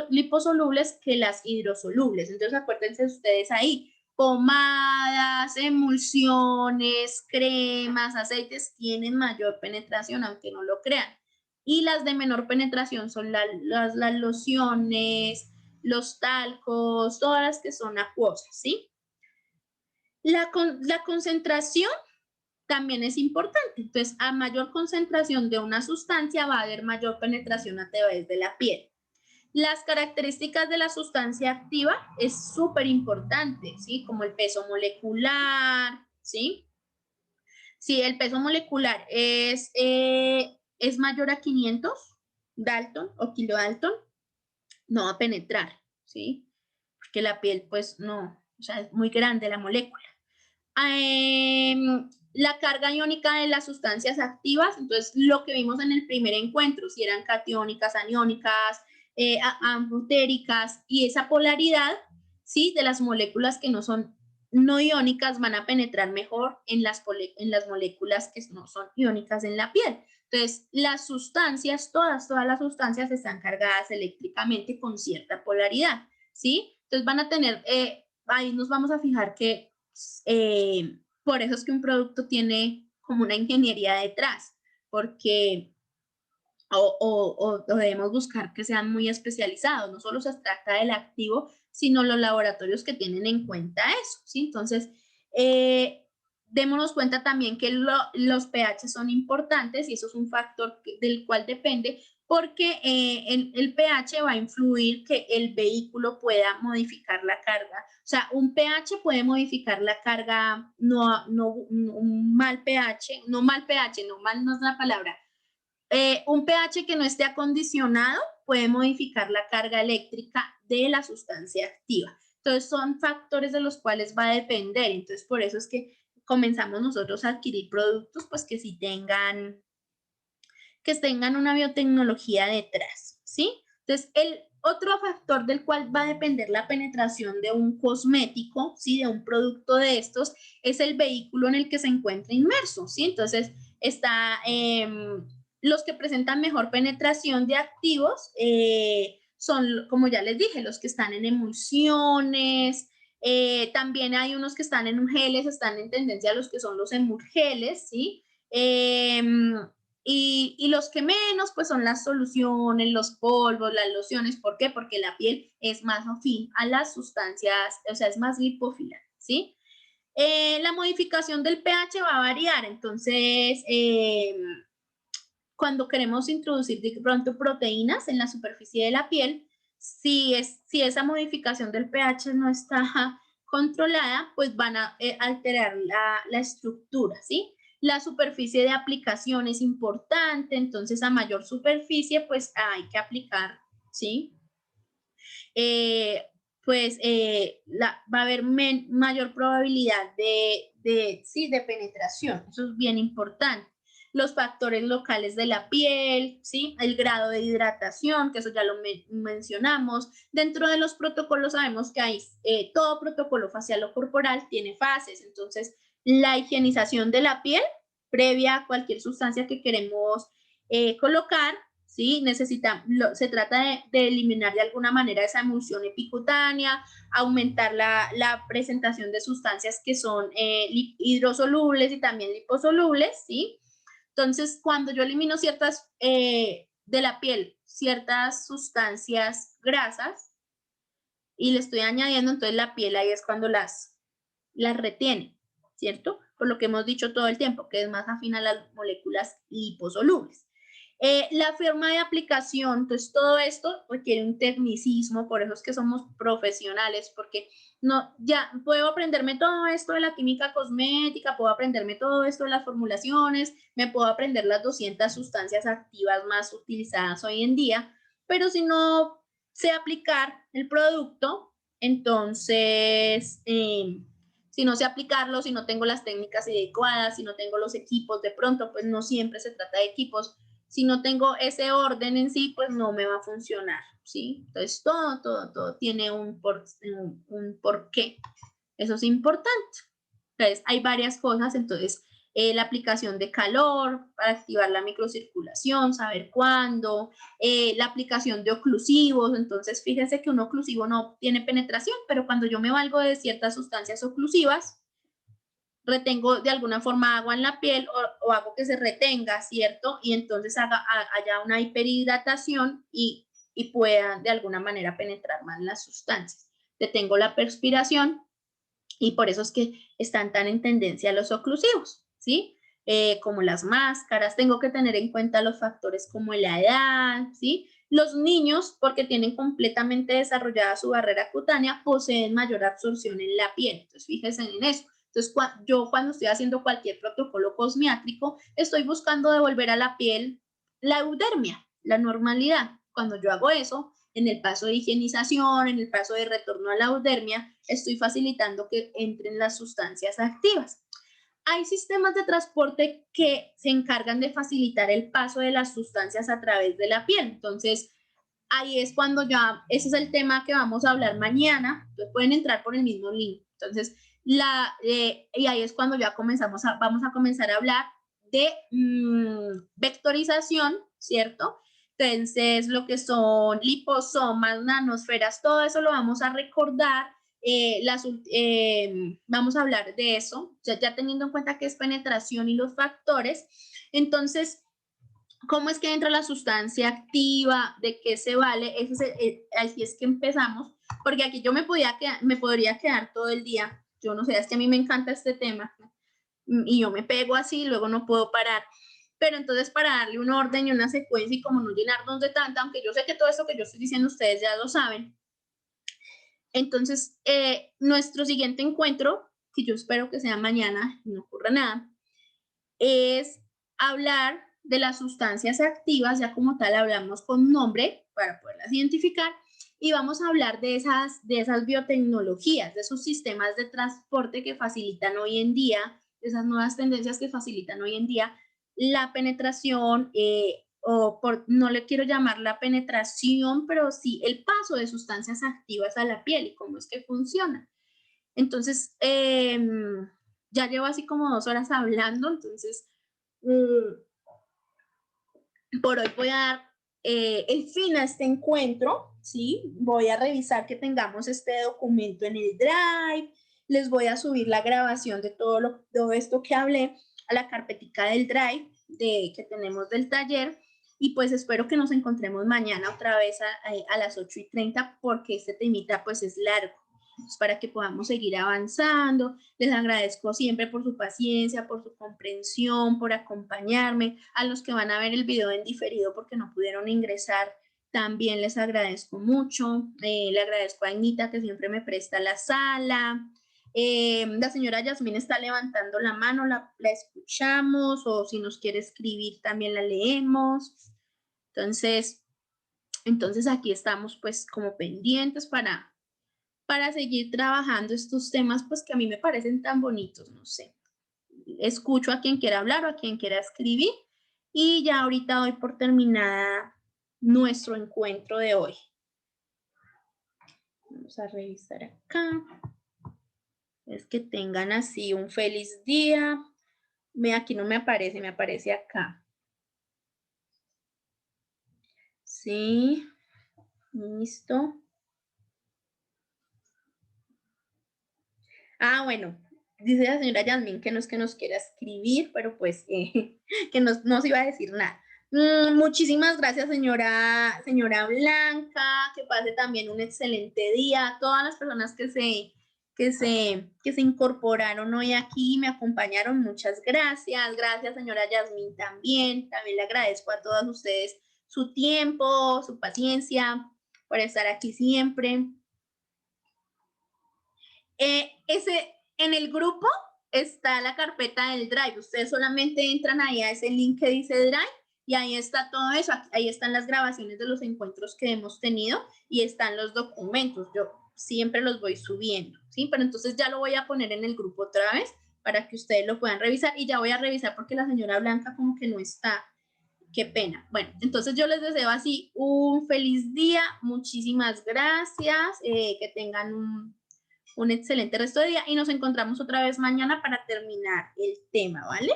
liposolubles que las hidrosolubles. Entonces acuérdense ustedes ahí, pomadas, emulsiones, cremas, aceites tienen mayor penetración, aunque no lo crean. Y las de menor penetración son las lociones, los talcos, todas las que son acuosas, ¿sí? La concentración también es importante. Entonces, a mayor concentración de una sustancia va a haber mayor penetración a través de la piel. Las características de la sustancia activa es súper importante, ¿sí? Como el peso molecular, ¿sí? Si el peso molecular es mayor a 500 Dalton o kilodalton, no va a penetrar, ¿sí? Porque la piel, pues, no, o sea, es muy grande la molécula. La carga iónica de las sustancias activas, entonces lo que vimos en el primer encuentro, si eran catiónicas, aniónicas, amfotéricas, y esa polaridad, ¿sí? De las moléculas que no son no iónicas van a penetrar mejor en las moléculas que no son iónicas en la piel. Entonces, las sustancias, todas las sustancias están cargadas eléctricamente con cierta polaridad, ¿sí? Entonces van a tener, ahí nos vamos a fijar que por eso es que un producto tiene como una ingeniería detrás, porque debemos buscar que sean muy especializados, no solo se trata del activo, sino los laboratorios que tienen en cuenta eso, ¿sí? Entonces, démonos cuenta también que los pH son importantes y eso es un factor del cual depende porque el pH va a influir que el vehículo pueda modificar la carga. O sea, un pH puede modificar la carga, un mal pH, no mal pH, no mal no es la palabra. Un pH que no esté acondicionado puede modificar la carga eléctrica de la sustancia activa. Entonces, son factores de los cuales va a depender. Entonces, por eso es que comenzamos nosotros a adquirir productos, pues que sí tengan una biotecnología detrás, ¿sí? Entonces, el otro factor del cual va a depender la penetración de un cosmético, ¿sí? De un producto de estos, es el vehículo en el que se encuentra inmerso, ¿sí? Entonces, está los que presentan mejor penetración de activos, son, como ya les dije, los que están en emulsiones, también hay unos que están en geles, están en tendencia a los que son los emulgeles, ¿sí? Y los que menos, pues son las soluciones, los polvos, las lociones. ¿Por qué? Porque la piel es más afín a las sustancias, o sea, es más lipófila, ¿sí? La modificación del pH va a variar, entonces, cuando queremos introducir de pronto proteínas en la superficie de la piel, si esa modificación del pH no está controlada, pues van a alterar la estructura, ¿sí? La superficie de aplicación es importante, entonces a mayor superficie, pues hay que aplicar, ¿sí? Pues va a haber mayor probabilidad de penetración, eso es bien importante. Los factores locales de la piel, ¿sí? El grado de hidratación, que eso ya lo mencionamos. Dentro de los protocolos sabemos que hay, todo protocolo facial o corporal tiene fases, entonces la higienización de la piel previa a cualquier sustancia que queremos colocar, ¿sí? Se trata de eliminar de alguna manera esa emulsión epicutánea, aumentar la presentación de sustancias que son hidrosolubles y también liposolubles, ¿sí? Entonces, cuando yo elimino ciertas de la piel, ciertas sustancias grasas y le estoy añadiendo, entonces la piel ahí es cuando las retiene, ¿cierto? Por lo que hemos dicho todo el tiempo, que es más afín a las moléculas liposolubles. La forma de aplicación, entonces todo esto requiere un tecnicismo, por eso es que somos profesionales, porque no, ya puedo aprenderme todo esto de la química cosmética, puedo aprenderme todo esto de las formulaciones, me puedo aprender las 200 sustancias activas más utilizadas hoy en día, pero si no sé aplicar el producto, entonces, si no sé aplicarlo, si no tengo las técnicas adecuadas, si no tengo los equipos, de pronto, pues no siempre se trata de equipos, si no tengo ese orden en sí, pues no me va a funcionar, ¿sí? Entonces, todo tiene un porqué. Eso es importante. Entonces, hay varias cosas, entonces, la aplicación de calor para activar la microcirculación, saber cuándo, la aplicación de oclusivos, entonces fíjense que un oclusivo no tiene penetración, pero cuando yo me valgo de ciertas sustancias oclusivas, retengo de alguna forma agua en la piel o hago que se retenga, ¿cierto? Y entonces haya una hiperhidratación y pueda de alguna manera penetrar más las sustancias. Detengo la perspiración y por eso es que están tan en tendencia los oclusivos, ¿sí? Como las máscaras, tengo que tener en cuenta los factores como la edad, ¿sí? Los niños, porque tienen completamente desarrollada su barrera cutánea, poseen mayor absorción en la piel. Entonces, fíjense en eso. Entonces, yo cuando estoy haciendo cualquier protocolo cosmético, estoy buscando devolver a la piel la eudermia, la normalidad. Cuando yo hago eso, en el paso de higienización, en el paso de retorno a la eudermia, estoy facilitando que entren las sustancias activas. Hay sistemas de transporte que se encargan de facilitar el paso de las sustancias a través de la piel. Entonces, ahí es cuando ese es el tema que vamos a hablar mañana. Entonces, pueden entrar por el mismo link. Entonces, y ahí es cuando ya vamos a comenzar a hablar de vectorización, ¿cierto? Entonces, lo que son liposomas, nanosferas, todo eso lo vamos a recordar. Vamos a hablar de eso, ya teniendo en cuenta que es penetración y los factores. Entonces, ¿cómo es que entra la sustancia activa? ¿De qué se vale? Así es que empezamos, porque aquí yo me podría quedar todo el día. Yo no sé, es que a mí me encanta este tema y yo me pego así y luego no puedo parar. Pero entonces para darle un orden y una secuencia y como no llenarnos de tanta, aunque yo sé que todo esto que yo estoy diciendo ustedes ya lo saben. Entonces, nuestro siguiente encuentro, que yo espero que sea mañana y no ocurra nada, es hablar de las sustancias activas, ya como tal hablamos con nombre para poderlas identificar, y vamos a hablar de esas biotecnologías, de esos sistemas de transporte que facilitan hoy en día, de esas nuevas tendencias que facilitan hoy en día la penetración, no le quiero llamar la penetración, pero sí el paso de sustancias activas a la piel y cómo es que funciona. Entonces, ya llevo así como 2 horas hablando, entonces por hoy voy a dar el fin a este encuentro, ¿sí? Voy a revisar que tengamos este documento en el Drive, les voy a subir la grabación de todo esto que hablé a la carpetica del Drive que tenemos del taller, y pues espero que nos encontremos mañana otra vez a las 8:30 porque este temita pues es largo. Pues para que podamos seguir avanzando. Les agradezco siempre por su paciencia, por su comprensión, por acompañarme. A los que van a ver el video en diferido porque no pudieron ingresar, también les agradezco mucho. Le agradezco a Anita que siempre me presta la sala. La señora Yasmín está levantando la mano, la escuchamos, o si nos quiere escribir también la leemos. Entonces aquí estamos pues como pendientes para seguir trabajando estos temas, pues que a mí me parecen tan bonitos, no sé. Escucho a quien quiera hablar o a quien quiera escribir y ya ahorita doy por terminada nuestro encuentro de hoy. Vamos a revisar acá. Es que tengan así un feliz día, Aquí no me aparece acá. Sí, listo. Ah, bueno, dice la señora Yasmín que no es que nos quiera escribir, pero pues que no se iba a decir nada. Muchísimas gracias, señora Blanca, que pase también un excelente día. Todas las personas que se incorporaron hoy aquí, me acompañaron, muchas gracias. Gracias, señora Yasmín, también. También le agradezco a todos ustedes su tiempo, su paciencia, por estar aquí siempre. En el grupo está la carpeta del Drive. Ustedes solamente entran ahí a ese link que dice Drive y ahí está todo eso. Ahí están las grabaciones de los encuentros que hemos tenido y están los documentos. Yo siempre los voy subiendo, ¿sí? Pero entonces ya lo voy a poner en el grupo otra vez para que ustedes lo puedan revisar y ya voy a revisar porque la señora Blanca como que no está. Qué pena. Bueno, entonces yo les deseo así un feliz día. Muchísimas gracias. Que tengan un excelente resto de día y nos encontramos otra vez mañana para terminar el tema, ¿vale?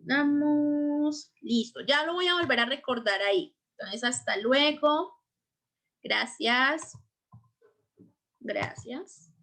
Vamos, listo, ya lo voy a volver a recordar ahí. Entonces, hasta luego. Gracias. Gracias.